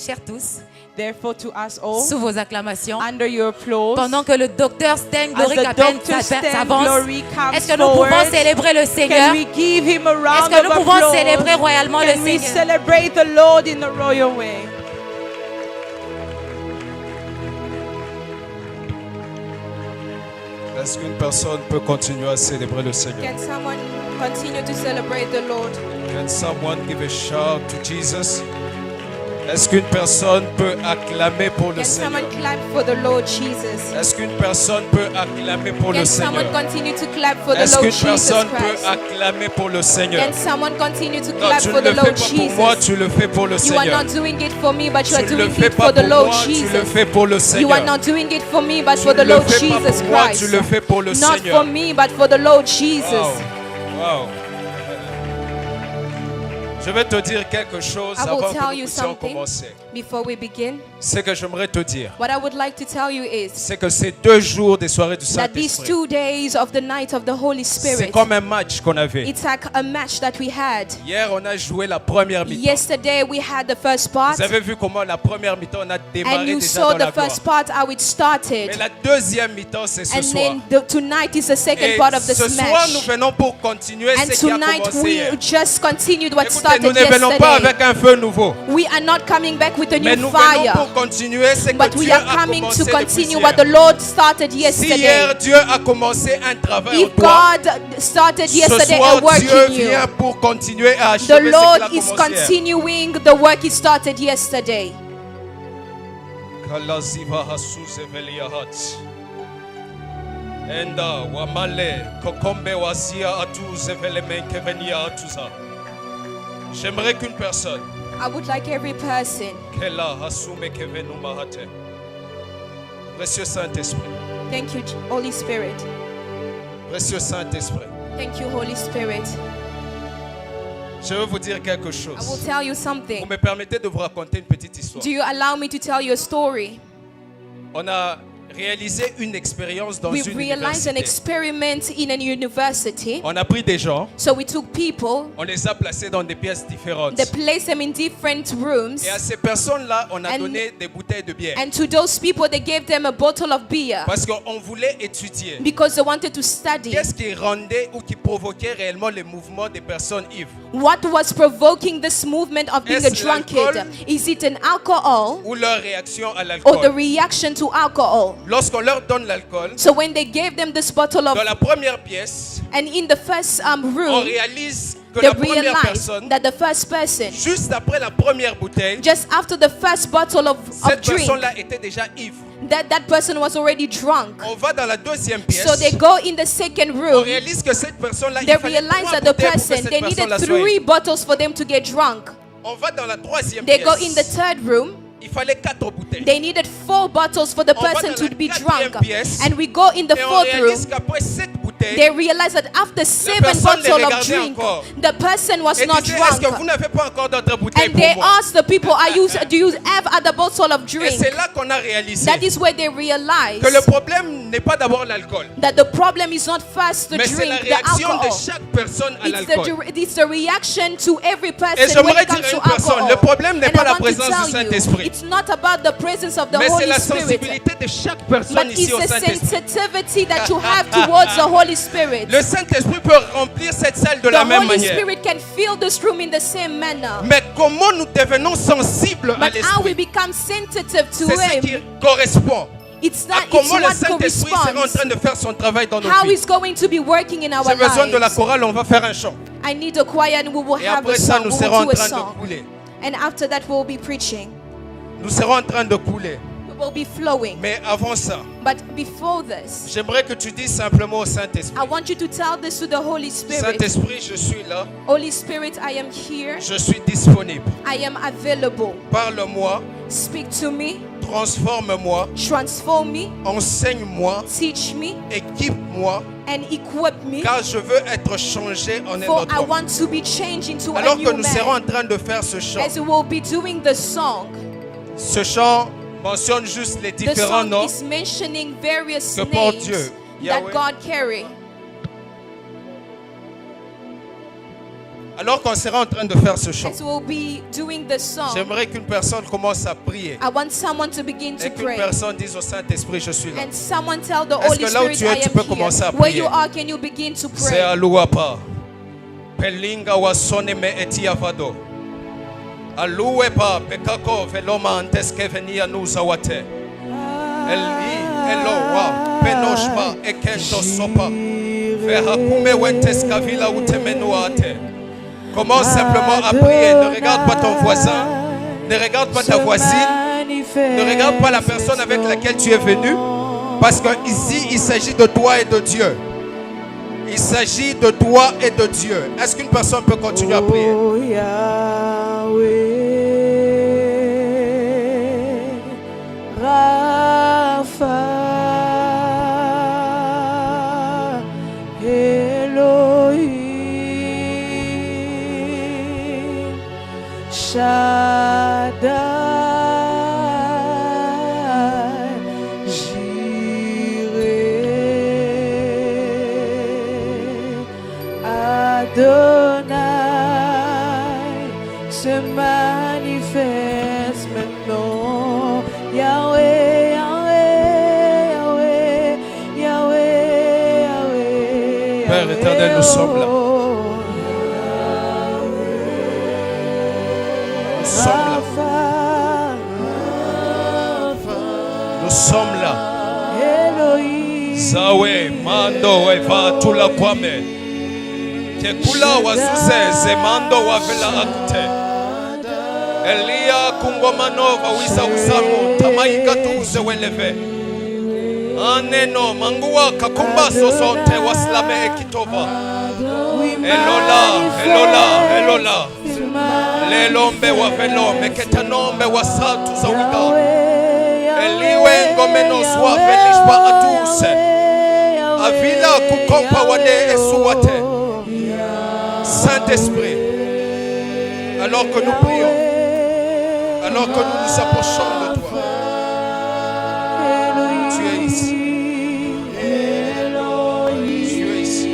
chers tous, Therefore, to us all, sous vos acclamations, under your applause, pendant que le docteur Sten as the Glory Dr. Sten s'avance, Glory comes est-ce que nous pouvons forward, célébrer le can Seigneur? we give him a Est-ce round que nous of pouvons applause? célébrer royalement le Can we Seigneur? celebrate the Lord in a royal way? Est-ce qu'une personne peut continuer à célébrer le Seigneur? Can someone continue to celebrate the Lord? Can someone give a shout to Jesus? Est-ce qu'une personne peut acclamer pour le Can Seigneur? someone clap for the Lord Jesus? Est-ce qu'une personne peut acclamer pour le Can Seigneur? someone continue to clap for the Est-ce Lord qu'une Jesus personne peut Christ? acclamer pour le Seigneur? Can someone continue to Non, clap tu for ne the le fais Lord pas pour moi, Jesus? tu le fais pour le You are Seigneur. not doing it for me, but you are Tu ne le doing fais it pas for the pour Lord moi, tu le Jesus. fais pour le You are Seigneur. not doing it for me, but Tu for ne the le Lord fais pas Jesus pour moi, Christ. tu le fais pour le Not Seigneur. for me, but for the Lord Jesus. Wow. Je vais te dire quelque chose I will avant tell que you nous puissions something. commencer. Before we begin, Ce que j'aimerais te dire, what I would like to tell you is c'est que ces 2 jours des soirées du that these Saint-Esprit, 2 days of the night of the Holy c'est Spirit, comme un match qu'on avait. it's like a match that we had. Hier, on a joué la première mi-temps. Yesterday we had the first part, Vous avez vu comment la première mi-temps, on a and démarré you déjà saw dans la the gloire. first part how it started. Mais la deuxième mi-temps, c'est ce And soir. then tonight is the second Et part of ce this soir, nous match. venons pour continuer And ce qui a tonight commencé we hier. just continued what Écoutez, started nous ne venons pas yesterday. avec un feu nouveau, We are not coming back with a mais new nous venons fire, pour continuer ce que but we Dieu are a coming commencé to depuis continue hier. what the Lord started Si yesterday. hier Dieu a commencé un travail en If toi, God started ce yesterday soir a work Dieu in you, vient pour continuer à the achever ce qu'il Lord a is commencé hier. continuing the work He started yesterday. Kalaziva hasuze veliahat. Enda wamale kokombe wasia atuze velemenke venia atuza. J'aimerais qu'une personne I would like every person, kela hasume kevenu mahate. Précieux Saint-Esprit, thank you Holy Spirit, précieux Saint-Esprit, thank you Holy Spirit. je veux vous dire quelque I will chose. tell you Vous something. me permettez de vous raconter une petite histoire. Do you allow me to tell you a story? On a réalisé une expérience dans We une realized an université. experiment in a university. On a pris des gens, So we took people, on les a placés dans des pièces différentes. they placed them in different rooms, Et à ces personnes-là, on a And- donné des bouteilles de bière. and to those people they gave them a bottle of beer Parce qu'on voulait étudier because they wanted to study qu'est-ce qui rendait ou qui provoquait réellement les mouvements des personnes ivres. what was provoking this movement of being a Est-ce drunkard. l'alcool? Is it an alcohol Ou leur réaction à or the l'alcool. reaction to alcohol? Lorsqu'on leur donne l'alcool, So when they gave them this bottle of, dans la première pièce, and in the first on room, réalise que they la première realized personne, that the first person, juste après la première bouteille, just after the first bottle of cette drink, personne-là était déjà ivre. that person was already drunk. On va dans la deuxième pièce, So they go in the second on room. réalise que cette personne-là, They il fallait realized 3 that the bouteilles pour que person, cette they needed personne-là soit 3 ivre. bottles for them to get drunk. On va dans la troisième They pièce, go in the third room. il fallait 4 bouteilles. They needed 4 bottles for the On va person dans to la be quatrième drunk. pièce. And we go in the Et on fourth room. réalise qu'après 7 bouteilles, They realized that after 7 personne les bottles of regardait drink, encore. the person was et not disait, est-ce que vous drunk. n'avez pas encore d'autres bouteilles And pour they moi? asked the people, do you have other bottle of Et drink? c'est là qu'on a réalisé That is where they que le realized problème n'est pas d'abord l'alcool, that the problem is not first the mais c'est la drink, the réaction de alcohol. chaque personne à l'alcool. It's the reaction to every Et person when j'aimerais it comes dire à to une personne, alcohol. le problème n'est And pas I la want to présence du tell you, Saint-Esprit, it's not about the presence of the mais c'est Holy la Spirit, sensibilité de chaque personne but ici it's au the Saint-Esprit. sensitivity that you have towards the Holy Spirit. Le Saint-Esprit peut remplir cette salle de The la même Holy manière. Spirit can fill this room in the same manner. Mais comment nous devenons sensibles à But how we l'Esprit, become sensitive to c'est ce qui Him, correspond it's à not, it's comment le what Saint-Esprit sera en corresponds. train de faire son travail dans nos How vies. He's going to be working in our J'ai besoin de la lives. chorale, on va faire un chant. I need a choir and we will Et have après a ça, song. nous We serons en will do a train de song. couler. And after that we'll be preaching. Nous serons en train de couler. We will be flowing. Mais avant ça, But before this, j'aimerais que tu dises simplement au Saint-Esprit. I want you to tell this to the Holy Spirit. Saint-Esprit, je suis là, Holy Spirit, I am here. je suis disponible. I am available. Parle-moi, Speak to me. transforme-moi, Transform me. enseigne-moi, Teach me. équipe-moi, And equip me. car je veux être changé en un For autre I homme. want to be changed into a Alors que new nous serons man. en train de faire ce chant, As we will be doing the song. ce chant mentionne juste les The différents song noms is mentioning various que porte names Dieu. that Yahweh. God carry. Alors qu'on sera en train de faire ce chant, as we'll be doing the song, j'aimerais qu'une personne commence à prier. I want someone to begin to Et qu'une pray. personne dise au Saint-Esprit, je suis là. And someone tell the Est-ce Holy que là où Spirit, tu es, I tu am peux commencer à here. Where prier? you are, can you begin to C'est pray? alouapa. Pelinga wa sone me etiavado. Aloué pa pekako veloma anteske venia nuzawate. Eli eloa penoshba ekento sopa. Vehakume wenteska vila utemenuate. Commence simplement à prier. Ne regarde pas ton voisin. Ne regarde pas ta voisine. Ne regarde pas la personne avec laquelle tu es venu. Parce que ici, il s'agit de toi et de Dieu. Il s'agit de toi et de Dieu. Est-ce qu'une personne peut continuer à prier? Oh Yahweh, Rapha, Elohim, Shaddai, Adonai se manifeste maintenant. Yahweh, Yahweh, Yahweh, Yahweh, Yahweh. Père éternel, nous sommes là. Nous sommes là. Nous sommes là. Elohim. Zawe, Mando, Eva, Tula Kwame. Kekula wazuze, Zemando wavela akute. Elia kungomanova wisa usamu, Tamaika tuze weleve. Aneno, Mangua kakumba sosonte waslame ekitova. Elola, Elola, Elola. Lelombe wavelo, Meketanombe wasatu zawida. Eliwe ngomeno swavelishwa atuse. Avila kukompa wane esuwate. Saint-Esprit, alors que nous prions, alors que nous nous approchons de toi, tu es ici. Tu es ici. Tu es ici.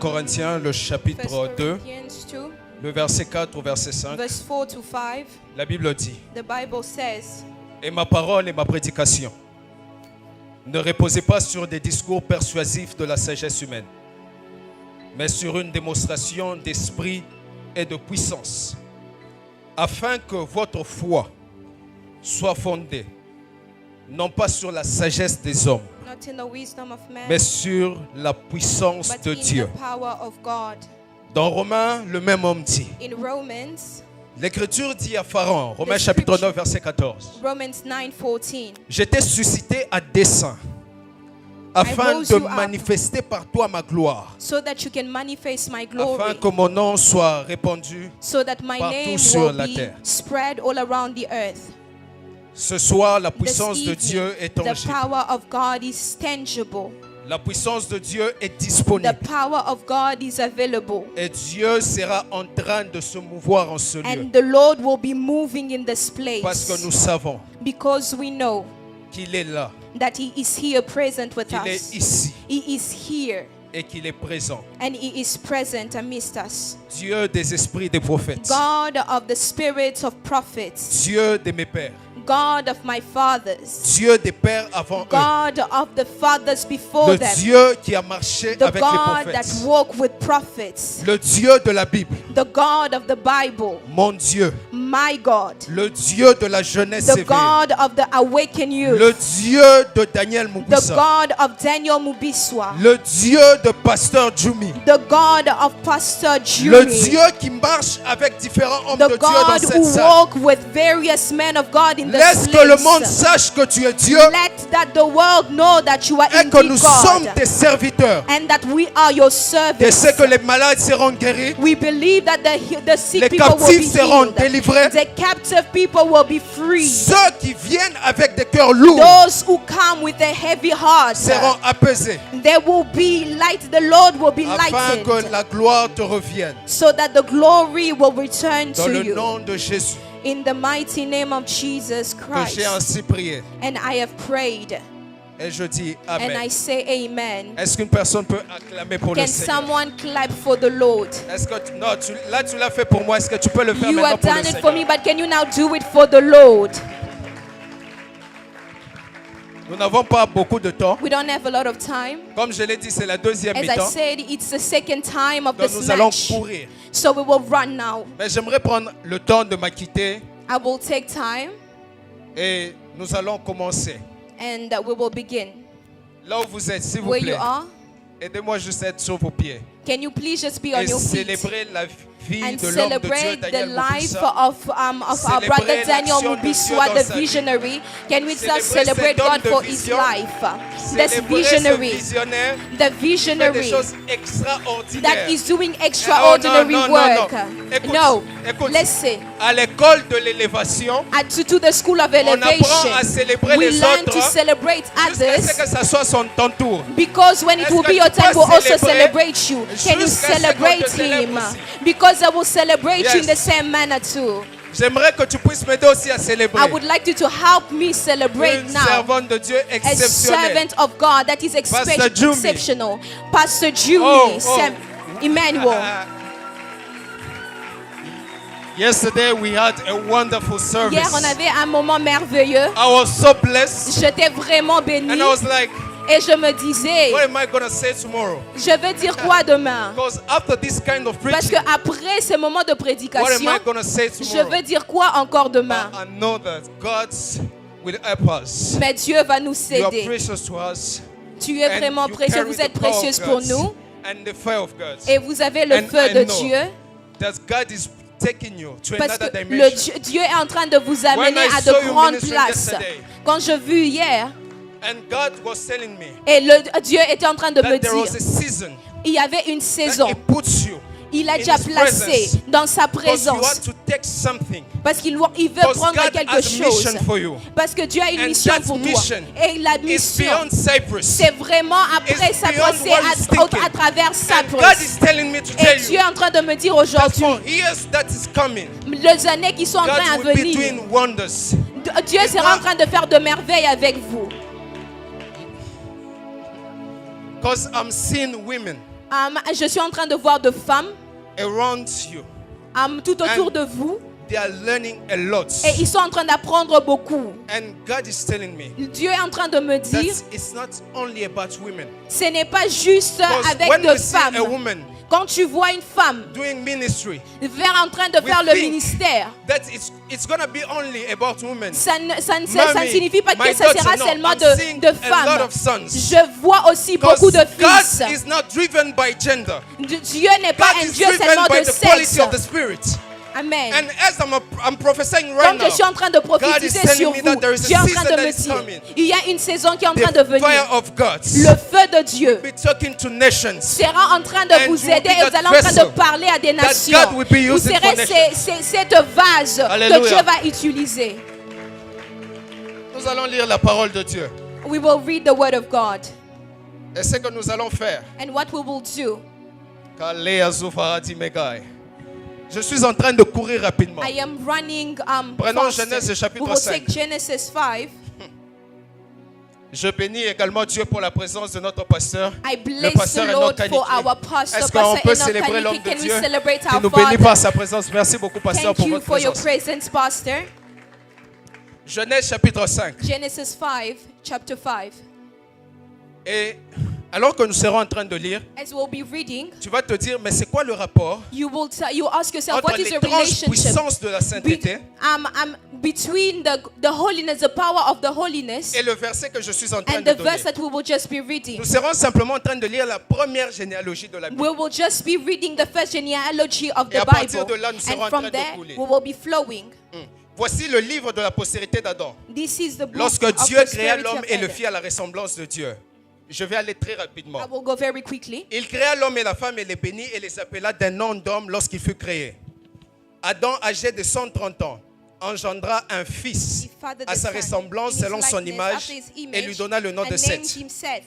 Corinthiens, le chapitre 2, le verset 4 au verset 5, verse 4 to 5, la Bible dit: the Bible says, et ma parole et ma prédication ne reposaient pas sur des discours persuasifs de la sagesse humaine, mais sur une démonstration d'esprit et de puissance, afin que votre foi soit fondée, non pas sur la sagesse des hommes, not in the wisdom of man, mais sur la puissance but de in Dieu. the power of God. Dans Romains, le même homme dit, In Romans, l'Écriture dit à Pharaon, Romains chapitre 9, verset 14, Romans 9:14, j'étais suscité à dessein, afin rose de you up, manifester par toi ma gloire, so that you can manifest my glory, afin que mon nom soit répandu. so that my partout name sur will la be terre. spread all around the earth. Ce soir, la This puissance de evening, Dieu est the tangible. power of God is tangible. La puissance de Dieu est The disponible. power of God is available. Et Dieu sera en train de se mouvoir en ce lieu. And the Lord will be moving in this Parce que place nous savons because we know qu'il est là, that He is here present with qu'il us. est ici He is here et qu'il est présent. and He is present amidst us. Dieu des esprits des prophètes. God of the spirits of prophets. Dieu de mes pères. God of my fathers. Dieu des pères avant eux. God of the fathers before Le them. Dieu qui a marché The avec les God that prophètes. walked with prophets. Le Dieu de la Bible. The God of the Bible. Mon Dieu. My God. Le Dieu de la jeunesse The éveillée. God of the awakened youth. Le Dieu de Daniel The Mubisa. God of Daniel Mubiswa. Le Dieu de Pasteur Jumi. The God of Pastor Le Julie. Dieu qui marche avec différents hommes The de Dieu dans God cette who salle. walk with various men of God in Laisse this que le monde place. sache que tu es Dieu Let that the world know that you are et que nous indeed sommes God tes serviteurs. and that we are your Tu sais servants. que les malades seront guéris, We believe that the sick les people will captifs be seront healed. délivrés, And the captive people will be free. Ceux qui viennent avec des cœurs lourds Those who come with a heavy heart, seront apaisés there will be light. The Lord will be afin que lightened, la gloire te revienne. so that the glory will return Dans to le you. nom de Jésus, In the mighty name of Jesus que Christ. j'ai ainsi prié. And I have prayed, Et je dis and I Amen. say amen. Est-ce qu'une personne peut acclamer pour le Can Seigneur? someone clap for the Lord? Est-ce que non, là tu l'as fait pour moi. Est-ce que tu peux le faire You maintenant have pour le done it for Seigneur? me, but can you now do it for the Lord? Nous n'avons pas beaucoup de temps. We don't have a lot of time. Comme je l'ai dit, c'est la deuxième As I mi-temps. said, it's the second time of Donc this nous allons match. courir. So we will run now. Mais j'aimerais prendre le temps de m'acquitter I will take time et nous allons commencer. and we will begin. Là où vous êtes, s'il vous Where you plaît, are, aidez-moi juste à être sur vos pieds can you please just be on et your feet célébrer la vie and de l'homme de Dieu, celebrate the Daniel life Mobissa. of our brother Célébrer Daniel l'action de Mobissa, Dieu the dans sa vie. visionary. Can we just Célébrer celebrate cet homme God de for his vision. life? This Célébrer ce visionary, visionnaire the fait des visionary choses extraordinaires. that is doing extraordinary non, work. Écoute, No, écoute. listen. À l'école de l'élévation, To the school of on apprend elevation, à célébrer we les learn to autres celebrate jusqu'à ce others, que ça soit ton tour. because when it Est-ce will que be tu your time, peux we'll also célébrer celebrate you. Can you jusqu'à ce qu'on te celebrate célèbre him? aussi? Because I will celebrate you in Yes. the same manner too. J'aimerais que tu puisses m'aider aussi à célébrer. I would like you to help me celebrate Une now. servante de Dieu A exceptionnelle. servant of God that is Pastor Jumi. exceptional. Pastor Julie, Oh. Emmanuel. Yesterday we had a wonderful service. Hier, on avait un moment merveilleux. I was so blessed. J'étais vraiment bénie. And I was like, Et je me disais, what am I going to say tomorrow? je vais dire quoi demain? Because after this kind of Parce preaching, que après ces moments de what am prédication, I going to say je tomorrow? vais dire quoi encore demain? I know that God will help us. Mais Dieu va nous You are céder. precious to us. Tu es And vraiment you précieux, carry vous the êtes power of précieuse pour God nous. And the fire of God. Et vous avez le And feu I de know Dieu. that God is taking you to Parce another que dimension. Dieu est en train de vous amener I à saw de you grandes ministering places. yesterday, Quand je vis hier, And God was telling me et Dieu était en train de me that there was dire, a season il y avait une that saison. He puts you Il a in déjà His placé presence. dans sa because you présence. want to take something. Parce qu'il veut Because prendre God quelque has a chose. mission for you. Parce que Dieu a une And mission that pour toi. mission Et la It's mission, beyond Cyprus. c'est vraiment après It's ça beyond passer what he's thinking. à travers And God Cyprus. is telling me to Et tell Dieu you est en train de me dire that aujourd'hui, for years that is coming, les années qui sont en train God de will be venir, doing wonders. Dieu sera en train de faire de merveilles avec vous. Because I'm seeing women Je suis en train de voir de femmes around you. tout autour And de vous. They are learning a lot. Et ils sont en train d'apprendre beaucoup. And God is telling me Dieu est en train de me that dire, it's not only about women. ce n'est pas juste Because avec when de we see femmes. a woman Quand tu vois une femme doing ministry, en train de faire we le think ministère, that it's going to be only about women. ça ne Mommy, signifie pas my que ça sera daughter, no, seulement I'm seeing de a lot femmes. of sons. Je vois aussi Because beaucoup de God fils. is not driven by gender. Dieu n'est pas God un is Dieu driven seulement by de the quality sexe. of the Spirit. Amen. And as I'm prophesying right Comme now, je suis en train de God is prophétiser telling sur me vous, that there is a Dieu est en season train de that me is dire, coming. il y a une saison qui est en train de The fire venir. of God Le feu de Dieu be talking to nations. sera en train de And vous you will aider be et vous that allez en train vessel de parler à des that nations. God will be Vous using serez for nations. cette vase Alléluia. que Dieu va utiliser. Nous allons lire la parole de Dieu. We will read the word of God. Et ce que nous allons faire, And what we will do, Kalea Zufarati Megai. Je suis en train de courir rapidement. I am running Prenons faster. Genèse chapitre We will 5. take Genesis 5. Je bénis également Dieu pour la présence de notre pasteur, I le bless pasteur the Lord Enoch for Kaniki. our pastor, Est-ce qu'on Pastor peut Enoch célébrer l'homme Kaniki. de Can we Dieu celebrate qui our nous bénit par Father? sa présence? Merci beaucoup, pasteur, Thank pour you votre for your présence. presence, Pastor. Genèse chapitre 5. Genesis 5, chapter 5. Et alors que nous serons en train de lire, As we'll be reading, tu vas te dire, mais c'est quoi le rapport you ask yourself, entre what is the l'étrange relationship puissance de la sainteté between the holiness, the power of the holiness, et le verset que je suis en train and de the donner? verse that we will just be reading? Nous serons simplement en train de lire la première généalogie de la Bible. We will just be reading the first genealogy of Et à the partir Bible, de là, nous serons and en from train de there couler. we will be flowing. Voici le livre de la postérité d'Adam. This is the book Lorsque of Dieu créa prosperity l'homme of et le Adam. fit à la ressemblance de Dieu. Je vais aller très rapidement. I will go very quickly. Il créa l'homme et la femme et les bénit et les appela d'un nom d'homme lorsqu'il fut créé. Adam, âgé de 130 ans, engendra un fils He fathered à the sa son ressemblance in his selon son likeness, image after his et image, lui donna le nom and de named Seth. him Seth.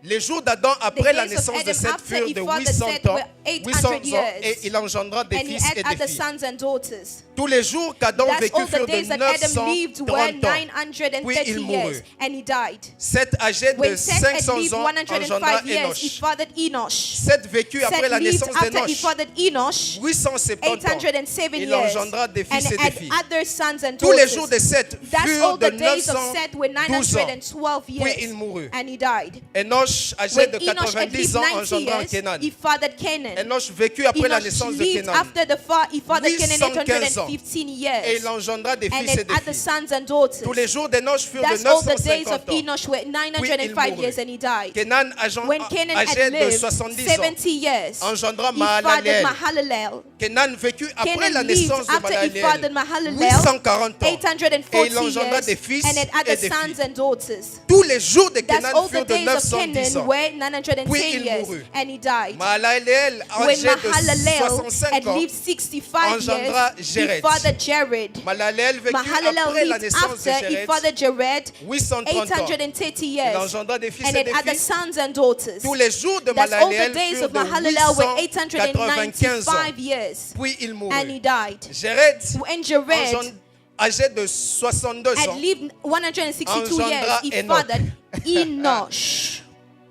Les jours d'Adam The après la days of naissance de Adam Seth after furent he de fathered 800 Seth ans, were 800 800 ans et years. il engendra des And he fils had et des other filles. sons and daughters. Tous les jours qu'Adam That's vécut all the furent de days that Adam lived were 930 ans. 930 Puis il years, mourut. and he died. Seth, âgé de When Seth had 500 lived ans, 105 engendra years, he Enoch. fathered Enoch. Seth vécut après Seth la lived naissance after he d'Enoch fathered Enoch 870 ans. 807 Il years, engendra des and fils et des had filles. other sons and Tous les jours daughters. de Seth That's furent all de the days of 912 Seth were ans. 912 Puis years, il mourut. and he died. Enoch, âgé When de Enoch had 90 lived ans, 90 engendra years, Kenan. he fathered Canaan. Enoch vécut après la Enoch naissance de lived Kenan. after he fathered Canaan 815 ans. 815 Et years, il engendra des and fils et had des other filles. sons and daughters. Tous les jours d'Enoch furent de That's all the days of 950 ans. Enoch were 905 mourut. years, and he died. Kenan, When Canaan âgé had de lived 70 ans, 70 years, engendra he fathered Mahalalel. Mahalalel. Kenan vécut après Canaan la lived naissance de after he fathered Mahalalel Mahalalel 840 ans. 840 Et il engendra des years, fils and had et other des sons filles. and daughters. Tous les jours de That's Kenan all the furent de days of 910 Canaan ans. were 910 Puis il years, mourut. and he died. Mahalalel, When âgé de Mahalalel 65 had ans, lived 65 engendra years, Jared. he fathered Jared. Mahalalel vécut Mahalalel après la lived naissance de after he Jared fathered Jared 830 ans. 830 Il years, engendra des fils and et had des other filles. sons and daughters. Tous les jours de That's all the Mahalalel days furent of de Mahalalel were 895 ans. 895 years, Puis il and mourut. he died. Jared, When Jared âgé de 62 had ans, lived 162 engendra years, he Enoch. fathered Enoch.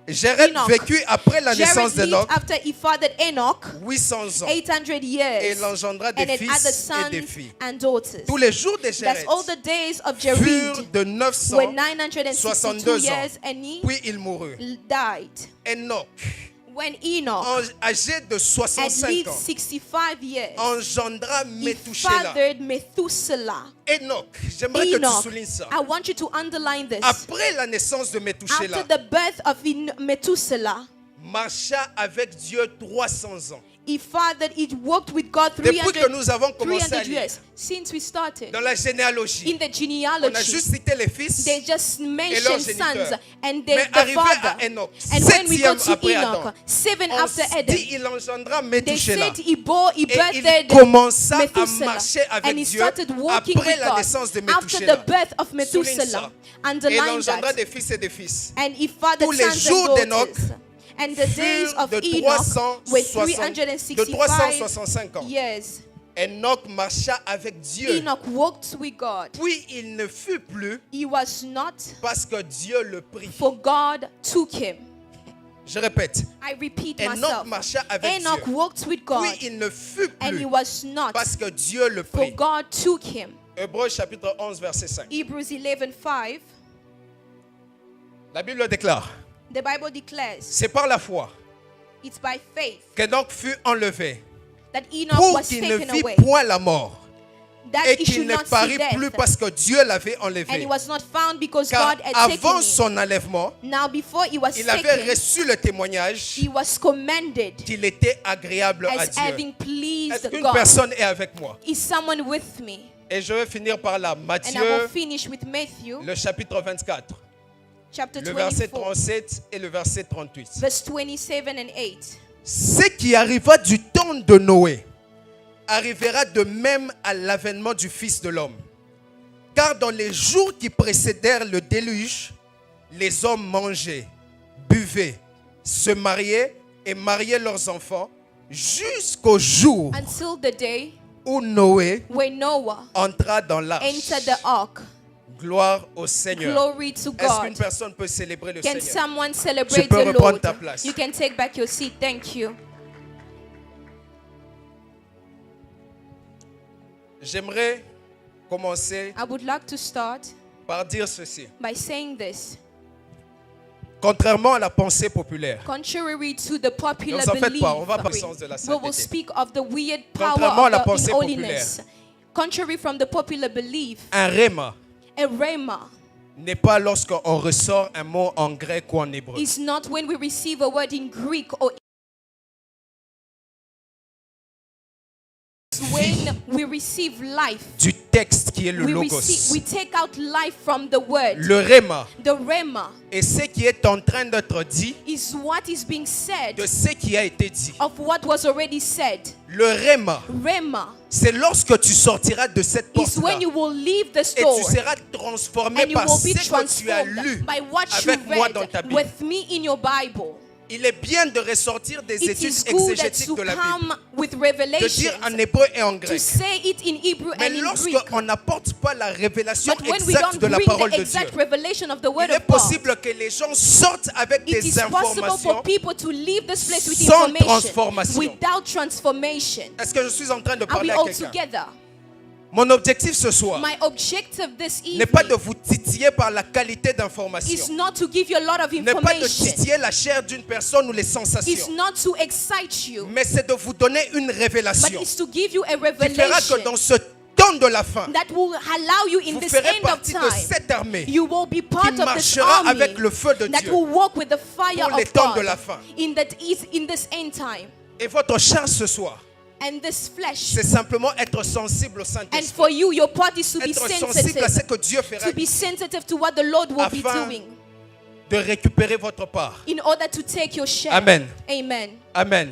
Jared Enoch. vécut après la naissance Jared lived d'Enoch after he fathered Enoch 800 ans. 800 Et years, il engendra des and had other fils et des sons filles. and daughters. Tous les jours de That's Jared all the days of furent Jared de were 962 962 ans. years, and he Puis il mourut. died. Enoch, When Enoch âgé de had 65 lived ans, 65 years, engendra he Methuselah. fathered Methuselah. Enoch, j'aimerais que tu Enoch, soulignes ça. I want you to underline this. Après la naissance de After Methuselah, the birth of Methuselah, marcha avec Dieu 300 ans. he walked with God Depuis que 300, nous avons commencé à 300 lire years. Since we started dans la généalogie, in the on a genealogy, juste cité les fils, they just leurs mentioned géniteurs. sons and mais the arrivé father. à Enoch, And when we got septième to après Enoch, Adam, 7 on after Adam, dit il engendra they Methuselah. said he Et il birthed commença à Methuselah, marcher avec and he Dieu started walking après with la God naissance de after the Methuselah. birth of Souligne Methuselah. ça. Et il Underline engendra that. des fils et des fils. And he fathered Tous les sons jours and d'Enoch daughters. And the days furent of de Enoch were 365 365 ans. years. Enoch marcha avec Dieu. Enoch walked with God. Puis il ne fut plus He was not, parce que Dieu le prit. for God took him. Je répète. I repeat Enoch myself. marcha avec Enoch Dieu. walked with God, Puis il ne fut and he plus was not, parce que Dieu le for prit. God took him. Hébreux chapitre 11 verset 5. Hebrews 11:5. La Bible déclare, The Bible declares c'est par la foi it's by faith qu'Enoch fut enlevé that Enoch pour was qu'il ne taken vit away, point la mort that et he qu'il should ne not see parut death, plus parce que Dieu l'avait and he enlevé. was not found because Car God had taken avant him. son enlèvement, Now before he was il avait taken, reçu le témoignage he was commended qu'il était agréable à as Dieu. having Est-ce pleased qu'une God. personne est avec moi? Is someone with me? Et je vais finir par là. And I will Matthieu, finish with Matthew le chapitre 24, chapter le verset 24, 37 et le verset 38. verse 27 and 8. Ce qui arriva du temps de Noé arrivera de même à l'avènement du Fils de l'homme. Car dans les jours qui précédèrent le déluge, les hommes mangeaient, buvaient, se mariaient et mariaient leurs enfants jusqu'au jour Until the day où Noé when Noah entra dans l'arche. entered the ark. Gloire au Seigneur. Glory to Est-ce qu'une God. personne peut célébrer le Can Seigneur? someone celebrate Tu peux the reprendre Lord? ta place. You can take back your seat. Thank you. J'aimerais commencer I would like to start par dire ceci. by saying this. Contrairement à la pensée populaire, Contrary to the popular Ne vous en faites belief, pas, on va parler du sens de la we will sainteté. speak of the weird power Contrairement à la of pensée the holiness. populaire. Contrary from the popular belief, un rhéma a rhema n'est pas lorsqu'on ressort un mot en grec ou en hébreu. is not when we receive a word in Greek or when we receive life, du texte qui est le we logos. take out life from the word. Le rhéma The rhema est ce qui est en train d'être dit is what is being said de ce qui a été dit. of what was already said. Le rhéma, Rhema c'est lorsque tu sortiras de cette is porte-là when you will leave the et store tu seras transformé and you par will ce be que tu as transformed lu by what you avec moi dans read ta Bible. with me in your Bible. Il est bien de ressortir des It études is good that exégétiques to de la Bible, come with de revelations, dire en hébreu et en to grec. say it in Hebrew Mais and in Greek. lorsqu'on n'apporte pas la révélation But when we exacte don't de la bring parole the de Dieu, exact revelation of the word il est of God, possible que les gens sortent avec it des is possible informations. for people to leave this place with sans information transformation. without transformation. Est-ce que je suis en train de Are parler we à all quelqu'un? together? Mon objectif ce soir My objective this n'est pas evening de vous titiller par la qualité is d'information, not to give you a lot of n'est pas de information. titiller la chair d'une personne ou les It's sensations, not to excite you, mais c'est de vous donner une but révélation it's to give you a qui fera revelation que dans ce temps de la fin, that will allow you in vous this ferez end of partie de time. cette armée You will be part qui of this marchera army avec le feu de that Dieu will walk with the fire pour les of temps de God la fin. in this end time. Et votre charge ce soir, And this flesh, c'est simplement être sensible au and Saint-Esprit, for you, your part is to be être sensible à ce sensitive, que Dieu fera, to be sensitive to what the Lord will be Afin doing de récupérer votre part. in order to take your share. Amen. Amen. Amen.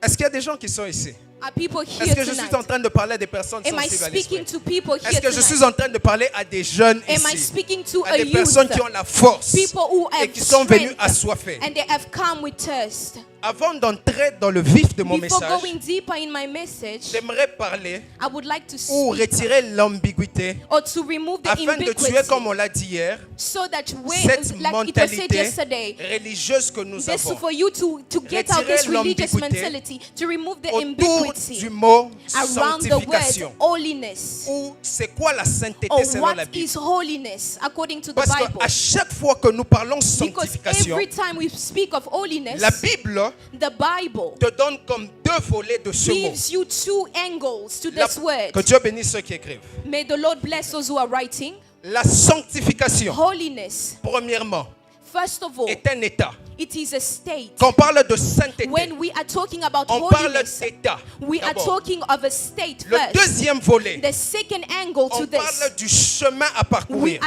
Est-ce qu'il y a des gens qui sont ici? Are people Est-ce here que je suis en tonight? train de parler à des personnes Am I sensibles à speaking l'esprit? to people Est-ce here que je suis tonight? en train de parler à des jeunes Am I ici? speaking to À a des youth? personnes qui ont la force People who et have qui sont venus strength assoiffés. and they have come with thirst. Avant d'entrer dans le vif de mon Before message, going deeper in my message, j'aimerais parler I would like to ou speak retirer l'ambiguïté or to remove the afin de tuer, ambiguity comme on l'a dit hier, so that when, cette like it was said mentalité yesterday, religieuse que nous this avons for you to get out Retirer this religious l'ambiguïté mentality, to remove the autour ambiguity du mot around the word sanctification. holiness, Ou c'est quoi la sainteté or selon what la Bible? is holiness according to the Parce Bible. qu'à chaque fois que nous parlons Because sanctification, every time we speak of holiness, la Bible the Bible te donne comme deux volets de ce mot. gives you two angles to La- this word. que Dieu bénisse ceux qui écrivent. May the Lord bless those who are writing. La sanctification, Holiness, premièrement, first of all, est un état. it is a state. Quand on parle de sainteté, When we are talking about on parle holiness, d'état. we are D'abord. talking of a state Le first. deuxième volet, The second angle to on this, parle du chemin à parcourir.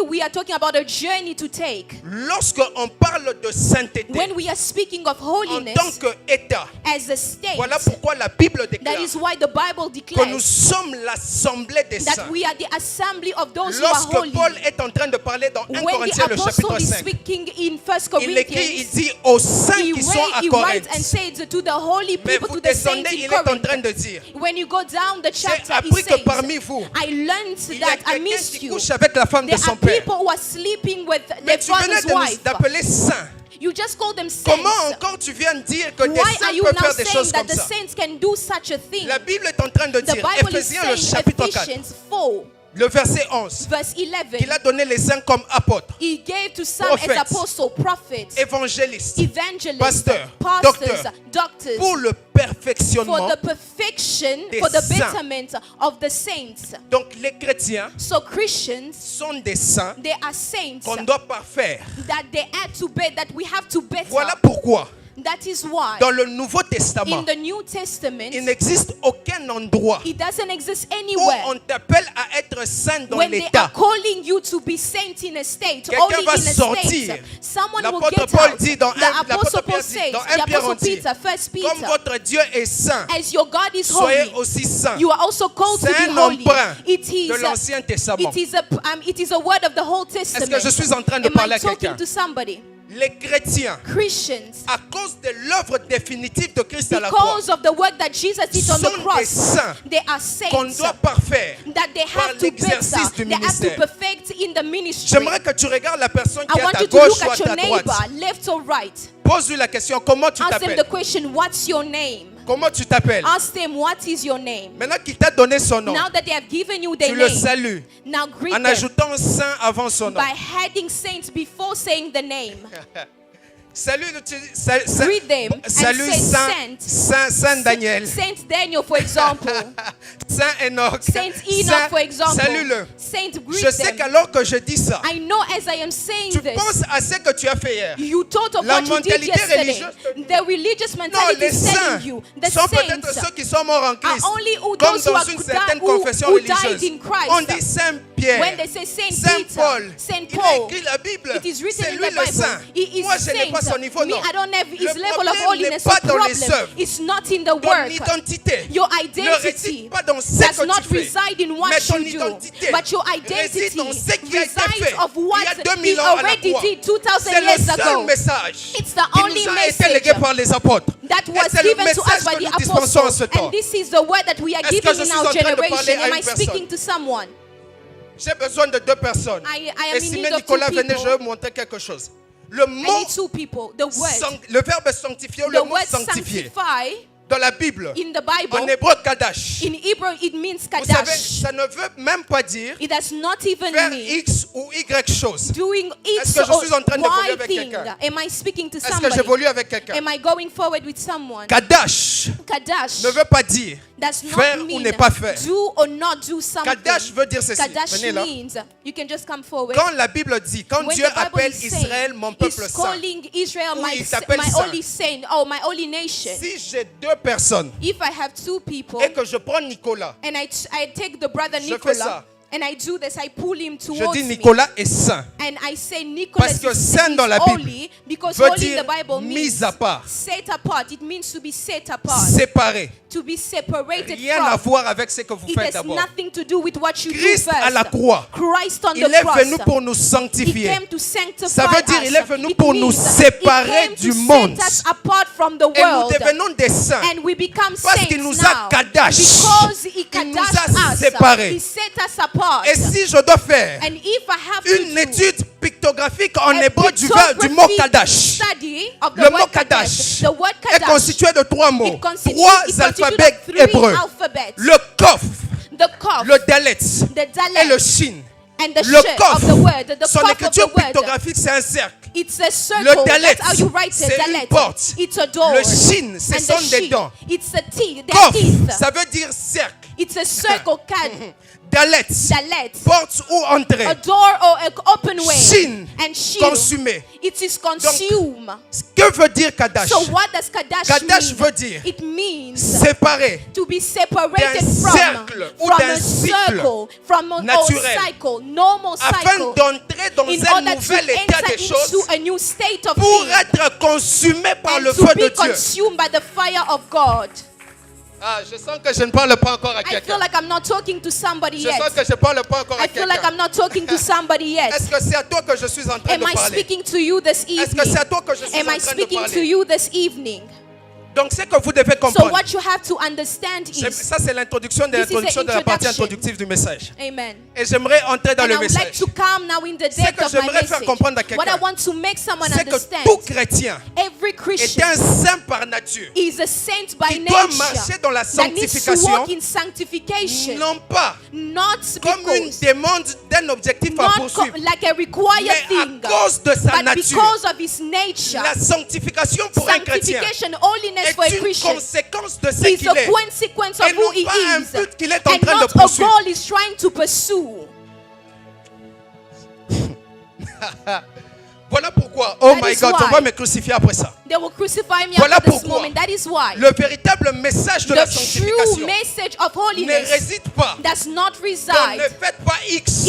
we are talking about a journey to take. Lorsqu'on parle de sainteté When we are speaking of en holiness tant qu'état, as a state, voilà pourquoi la Bible that déclare is why the Bible que nous declares sommes l'assemblée des saints. that we are the assembly of those who are Lorsque holy. Paul est en train de parler dans 1 When Corinthiens the le apostle chapitre is 5, speaking in 1 il écrit, il Corinthians, dit aux saints he qui sont à writes Corinthe. and says to the holy Mais people, vous to the saints descendez, in il est en train Corinth. de dire, When you go down the j'ai chapter, he appris que says, parmi vous, I learned il y a that quelqu'un amidst qui you, couche avec la femme de there son are père. people who are sleeping with Mais their tu venais father's wife. d'appeler saint. You just call them saints. Comment encore tu viens de dire que des Why are saints you peuvent now faire des saying choses that comme the ça? saints can do such a thing? La Bible est en train de The dire, Bible is Éphésiens le saying, chapitre 4, Ephesians 4, le verset 11, verse qu'il 11, a donné les saints comme apôtres, he gave to some Prophets, as apostles, prophets, évangélistes, evangelists, pasteurs, pastors, doctors, pour le for perfectionnement. the perfection, des for the saints. betterment of the saints. Donc les chrétiens So Christians, sont des saints they are saints qu'on doit parfaire. that they had to better, that we have to better. Voilà pourquoi, That is why dans le Nouveau Testament, in the New Testament, il n'existe aucun endroit it doesn't exist où anywhere on t'appelle à être saint dans when they are l'état. calling you to be saint in a state, Quelqu'un only va in a sortir. state. Someone will L'apôtre get Paul out. dit dans The l'apôtre apostle Pierre Paul dit says, dans the 1 Pierre on apostle dit, Peter, first comme Peter, votre Dieu est saint, as your God is soyez holy, aussi saint. you are also called to C'est be un holy. emprunt It is de l'Ancien Testament. it is a word of the whole Est-ce Testament. que je suis en train de Am parler I à talking quelqu'un? to somebody? Les chrétiens, Christians, à cause de l'œuvre définitive de Christ à la croix, because of the work that Jesus did on the sont des cross, saints they are qu'on saints doit parfaire that they par have to l'exercice better, du they have to ministère. perfect in the ministry. J'aimerais que tu regardes la personne qui I est à want ta you to gauche look ou à at your ta droite. neighbor, left or right. Pose-lui la question, comment tu Ask them t'appelles? the question, what's your name? Comment tu t'appelles? Ask them, what is your name? Maintenant qu'il t'a donné son nom, Now that they have given you their tu le name, salues now greet en them ajoutant saint avant son nom. by adding saints before saying the name. Salut, Greet them and salut say Saint Daniel. Saint Daniel, for example. Saint Enoch. Saint Enoch, for example. Salue-le. Saint, greet Je sais them. qu'alors que je dis ça, I know as I am saying tu this, penses à ce que tu as fait hier. you thought of La what you did mentalité yesterday. religieuse te- The religious Non, mentality les is telling saints you. The sont peut-être saints ceux qui sont morts en Christ. are only Comme those who dans are une certaine who confession died religieuse. in Christ. On dit Saint Pierre, When they say Saint Saint Peter, Paul. Saint Il a Paul, écrit la Bible. it is written C'est in lui the le Bible. saint. He is Moi, je n'ai saint. pas son niveau, Me, non. I don't have his Le level of problème holiness. n'est pas The dans les problem œuvres. is not in the Ton work. identité Your ne identity réside pas dans ce does que not tu fais. reside in what Mais ton you do, identité but your réside identity dans ce qui a été resides fait of what il y a he 2000 ans à la already croix. did 2000 C'est le years seul ago. message It's the qui only nous a été message légué par les apôtres. that Et was c'est le given to us message by que the nous dispensons en ce apostles. temps. And this is the word that we are Est-ce que giving je in suis our en train de parler generation. à Am une I speaking personne? to someone? J'ai besoin de deux personnes. I am Et in si need of Nicolas two venait, people. je vais vous montrer quelque chose. Le I mot, need two people. The word. le verbe sanctifier, ou The le mot word sanctifier, sanctify dans la Bible, in the en Bible, hébreu, Kadash. in Hebrew, it means Vous savez, kadash. ça ne veut même pas dire It does not even faire mean X ou Y chose. doing Est-ce X que je or suis en train d'évoluer Y avec thing. quelqu'un? Am I speaking to Est-ce que somebody? j'évolue avec quelqu'un? Am I going forward with someone? Kadash Kadash ne veut pas dire does faire not ou mean ne pas faire. do or not do something. Kadash veut dire ceci. Kadash Venez là. means you can just come forward. Quand la Bible dit, quand When Dieu the Bible appelle is saying, Israël mon peuple he's saint, calling Israel Ou my, il t'appelle my saint. holy saint, oh my holy nation. si j'ai deux personnes If I have two people et que je prends Nicolas, and I take the brother Je fais ça. Nicolas and I do this, I pull him je towards dis me. Nicolas est saint. And I say Nicholas Parce que is saint dans la Bible holy because veut holy in dire the Bible mis means à part. set apart. It means to be set apart, Séparé. to be separated Rien à from. voir avec ce que vous It faites has d'abord. nothing to do with what you Christ do first. à la croix, Christ on il the est cross. venu pour nous He sanctifier. came to sanctify Ça veut dire us. il est venu It pour nous means séparer he came du to monde. set us apart from the Et nous world. devenons des saints. And we become Parce saints qu'il nous now. a kadash. Because he Il nous kadashed a us. séparés. He set us apart. Et si je dois faire And if I have une to do étude pictographique en a hébreu du mot pictographic kadash, study of the le mot word kadash the word est kadash, constitué de trois mots, it constitutes trois alphabets of three hébreux. alphabets. Le kof, The kof, le dalet the et dalet, le shin. and the Le sh kof, of the word, the son kof of the écriture word. pictographique, c'est un cercle. It's a circle. Le dalet, That's how you write c'est it. une Dalet. porte. It's a door. Le shin, ce And sont the des shin, dents. it's a teeth. Kof, Teeth. ça veut dire cercle. It's a circle can. Dalet, Dalet. porte ou entrée. A door or an open way. Shin, And shin. consumé. It is consumed. Que veut dire kadash? So what does kadash Kadash mean? veut dire It means séparé. to be separated d'un from cercle ou from d'un a cycle circle, from a naturel, cycle, normal afin cycle, d'entrer dans in un order to nouvel état enter des choses into a new state of pour being être consumé par and le to feu de be Dieu. consumed by the fire of God. Ah, je sens que je ne parle pas encore à I feel quelqu'un. like I'm not talking to somebody Je sens yet. que je ne parle pas encore à I feel like quelqu'un. I'm not talking to somebody yet. Est-ce que c'est à toi que je suis en train Am de I parler? speaking to you this Est-ce que evening? c'est à toi que je suis Am en I train de speaking to parler? you this evening? Donc, ce que vous devez So comprendre, what you have to understand is, ça c'est l'introduction de This is the l'introduction de la partie introduction. introductive du message. amen. Et j'aimerais entrer dans And le I would like message. to come now in the Ce depth que of my j'aimerais faire message. comprendre à What I quelqu'un, want to make someone c'est que understand, tout chrétien every est Christian un saint par nature. is a saint by Qui doit nature marcher dans la that needs to sanctification, walk in sanctification, non pas not comme une because, demande d'un objectif à not poursuivre, like a required mais thing, à cause de sa but nature. because of his nature. La sanctification pour un chrétien Sanctification, holiness for a est une Christian conséquence de ce is qu'il a est. consequence of Et who non he pas un is, but qu'il est en and train de not a poursuivre. goal he's trying to pursue. Voilà pourquoi, oh That my is God, why. on va me crucifier après ça. They will crucify me Voilà after this pourquoi. moment. That is why Le véritable message de la the true sanctification message of ne holiness réside pas does not dans reside ne faites pas X.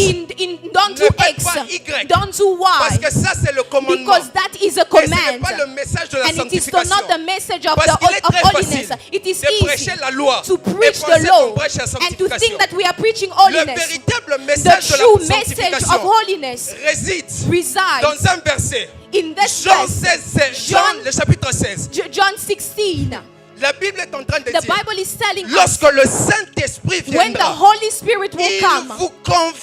don't Ne do faites X, pas Y. don't do Parce Y, que ça c'est le commandement. because that is a Et ce n'est command, pas le message de la and it is sanctification. not the message of, Parce qu'il est of très holiness. facile It is de easy prêcher la loi to et preach penser the qu'on law prêche la and to sanctification. think that we are preaching Le holiness. véritable The message de true la message of sanctification holiness réside resides dans un verset. in this Jean verse, 16, Jean, le chapitre 16. John 16. La Bible est en train de The dire, Bible is telling us, lorsque le Saint-Esprit when the viendra, Holy Spirit will il come, vous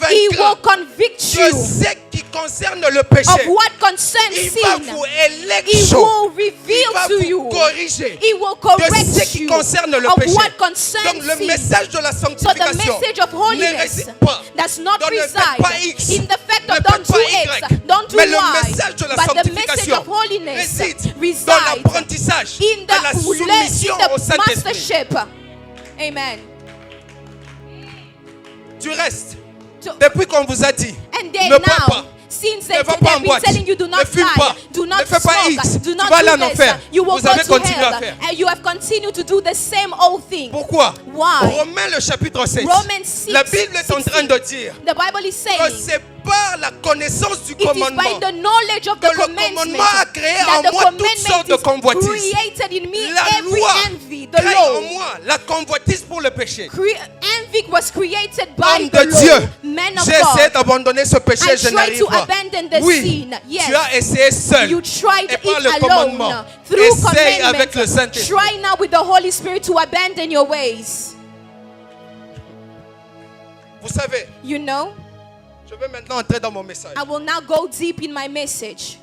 He will convaincra convict de you ce qui concerne le péché. of what concerns Il va sin. vous He électio. will Il reveal va to vous you. corriger He will de ce correct qui you concerne le of péché. what Donc concerns le sin. message de la So the sanctification message of ne holiness réside pas does not dans ne faites pas reside X, in the fact ne of faites don't do pas X, Y. don't do Mais le Y, message de la but the message sanctification of holiness réside dans resides l'apprentissage in de la the soumission au Saint-Esprit. mastership. Amen. Du reste, To- depuis qu'on vous a dit, And then ne bois now, pas, since ne va they've pas en been boîte, telling you do ne not fume lie, pas, do ne not fais pas X, smoke, do tu not vas aller en do this, enfer. you will Vous go avez to continué à hell. faire. And you have continued to do the same old thing. Pourquoi? Why? Romains le chapitre 16. Romans 6, La Bible est en train de dire The Bible is que saying c'est par la connaissance du it is commandement by the knowledge of que the le commandment commandement a créé that en the moi toutes sortes de commandment is convoitises. created in me La every loi envy, the crée en law. moi la convoitise pour le péché. Envy was created by Homme the de Dieu, law. Man of j'ai essayé God. d'abandonner ce péché, I je tried n'arrive to pas. abandon the Oui, sin. Yes. tu as essayé seul You tried et par it le alone commandement. through Essaye avec le commandment. Saint-Esprit. Try now with the Holy Spirit to abandon your ways. Vous savez, You know, je vais maintenant entrer dans mon message. I will now go deep in my message.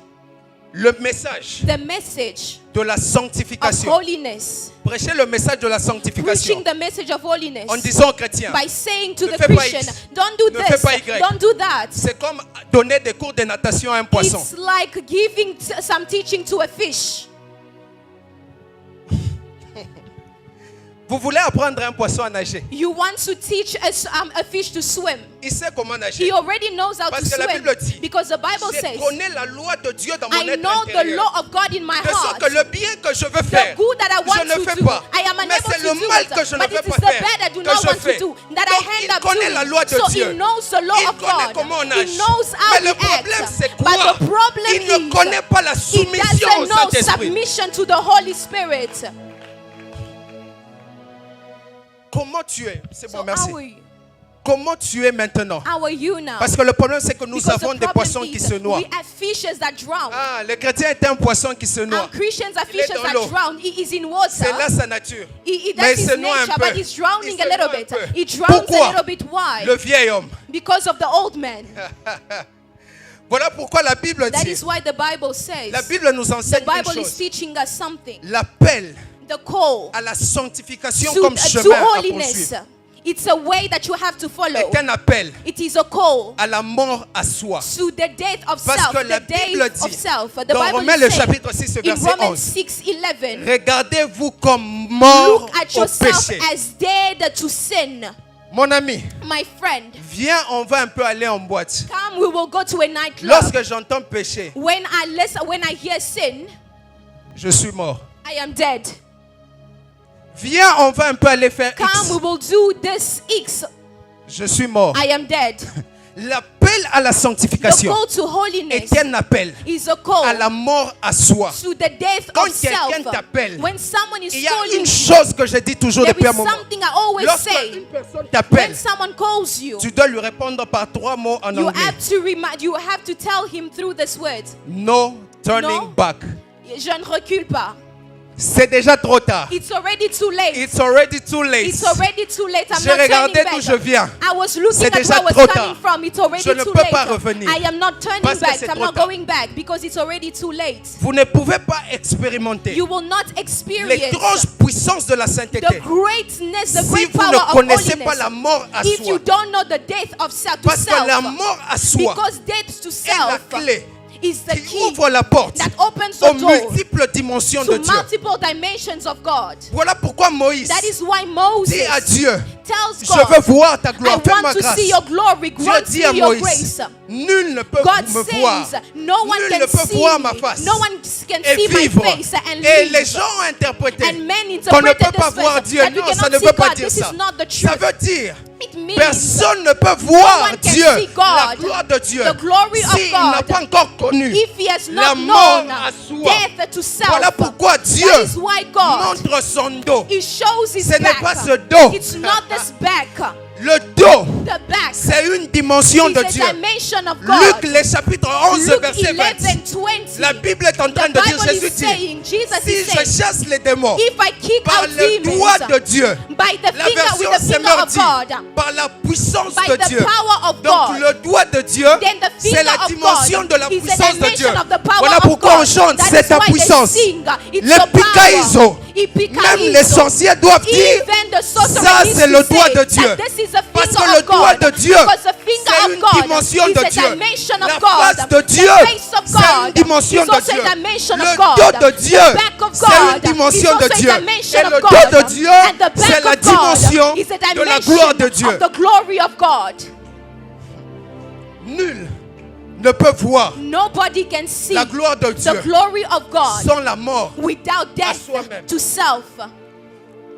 Le message The message de la of sanctification. holiness. Prêchez le message de la sanctification Preaching the message of holiness. en disant aux chrétiens, By saying to Ne the fais pas Christian, X. don't do Ne fais this, pas Y. don't do that. c'est comme donner des cours de natation à un poisson. It's like giving some teaching to a fish. Vous voulez apprendre un poisson à nager. You want to teach a fish to swim. Il sait comment nager. He already knows how Parce to que la swim. Bible dit, Because the Bible Je says, connais la loi de Dieu dans mon I être know the intérieur. law of God in my De sorte heart. que le bien que je veux The faire, good that I want je ne to fais do, pas. I am Mais unable c'est to le do mal it. que je ne But veux it is pas the faire bad I do que not je want fais. to do that Donc, I end il up connaît la loi doing. de So Dieu. he knows the law Il of connaît God. comment on He nage. knows how Mais he le problème, acts. c'est But quoi? the problem Il ne connaît pas la he soumission au doesn't know Saint-Esprit. submission to the Holy Spirit. Comment tu es? C'est bon, So merci. Comment tu es maintenant? how are you now? Parce que le problème, c'est que nous Because avons the des problem poissons is qui se noient. we have fishes that drown. Ah, le chrétien est un poisson qui se noie. And Christians are Il est fishes dans that l'eau. drown. He is in water. C'est là sa nature. That's Mais il his se noie un nature, peu. but he's drowning Il se a little noie un bit. peu. He drowns Pourquoi? a little bit. Why? Le vieil homme. Because of the old man. Voilà pourquoi la Bible That dit. is why the Bible says. La Bible nous The enseigne une Bible is chose. teaching us something. L'appel The call à la sanctification to comme chemin à holiness. poursuivre It's a way that you have to follow. est un appel It is a call à la mort à soi. to the death of Parce self. que la The Bible death of dit, self. The dans Bible Romains is le saying chapitre 6, in verset Romans 11, 6:11. regardez-vous comme mort Look at au yourself péché. as dead to sin. Mon ami, My friend, viens, on va un peu aller en boîte. come, we will go to a nightclub. Lorsque j'entends péché, When I hear sin, je suis mort. I am dead. Viens, on va un peu aller faire Come, X. we will do this X. Je suis mort. I am dead. L'appel à la The sanctification call to holiness est un appel is a call à la mort à soi. to the death Quand of quelqu'un self. t'appelle, When someone is Il y a calling une you, chose que je dis toujours there depuis un is moment. something I always Lorsque say. une personne When t'appelle, someone calls you, tu dois lui répondre par 3 mots en you anglais. you have to tell him through this word. No turning No. back. Je ne recule pas. C'est déjà trop tard. It's already too late. It's already too late. It's already too late. I'm J'ai not regardé turning d'où back. je viens. I was looking C'est at déjà where I trop was tard. coming from. It's already Je ne too peux late. pas revenir. I am not turning Parce que back. c'est I'm trop not tard. going back because it's already too late. Vous ne pouvez pas expérimenter You will not experience l'étrange puissance de la sainteté the greatness, the si great vous power ne of connaissez pas holiness. la mort à If soi. you don't know the death of self to Parce que la self, mort à soi because death to est la self clé is the qui key ouvre la porte that opens aux the door multiples dimensions de to Dieu. multiple dimensions of God. Voilà pourquoi Moïse That is why dit Moses à Dieu, tells je veux God, voir ta I gloire, fais-moi want to grâce. see your glory, Dieu grant dit à me your Moïse, grace. nul ne peut God me voir, says, no one nul can ne peut see voir me. ma face No one can et see my vivre. face and Et live. les gens ont interprété And men qu'on ne interpreted peut pas this voir verse Dieu. that we Non, ça cannot ne see veut pas God. dire This ça. is not the Ça truth. veut dire It means personne ne peut no voir one can Dieu, see God, la gloire de Dieu, the glory of s'il n'a God, pas encore connu if he has la not mort known à soi. death to self. Voilà pourquoi Dieu That is why God, montre son dos. he shows his Ce n'est back. pas ce dos. It's not this back. Le dos, The back c'est une dimension is de a Dieu. dimension of God. Luc, le chapitre 11, Luke verset 20. 11:20. La Bible est en train The de dire, Bible Jésus is dit, saying, Jesus si is je saying, chasse les démons if I kick par out le demons doigt de Dieu, by the la finger, version with the c'est finger of dit, God, par la puissance by de the Dieu. power of Donc God, le doigt de Dieu, then the c'est finger la of dimension God de la is the puissance de Dieu. dimension of the power Voilà of pourquoi God. on chante, That c'est is ta why they puissance. sing, it's Le your picaizo, power. Même les sorciers doivent dire, Even the sorcerer ça needs c'est to le doigt say de Dieu. that this is a Parce finger que le of doigt God. de Dieu, Because the finger c'est of une God dimension is de a Dieu. dimension La of God. face de Dieu, The face of c'est une God dimension is de also Dieu. a dimension Le of God. dos de Dieu, The back of c'est une God dimension is de also Dieu. a dimension Et of le God. dos de Dieu, And the c'est back la of dimension God is a de la gloire de Dieu. dimension of the glory of God. Nul ne peut voir Nobody can see la gloire de Dieu the glory of God sans la mort. without death soi-même. to self.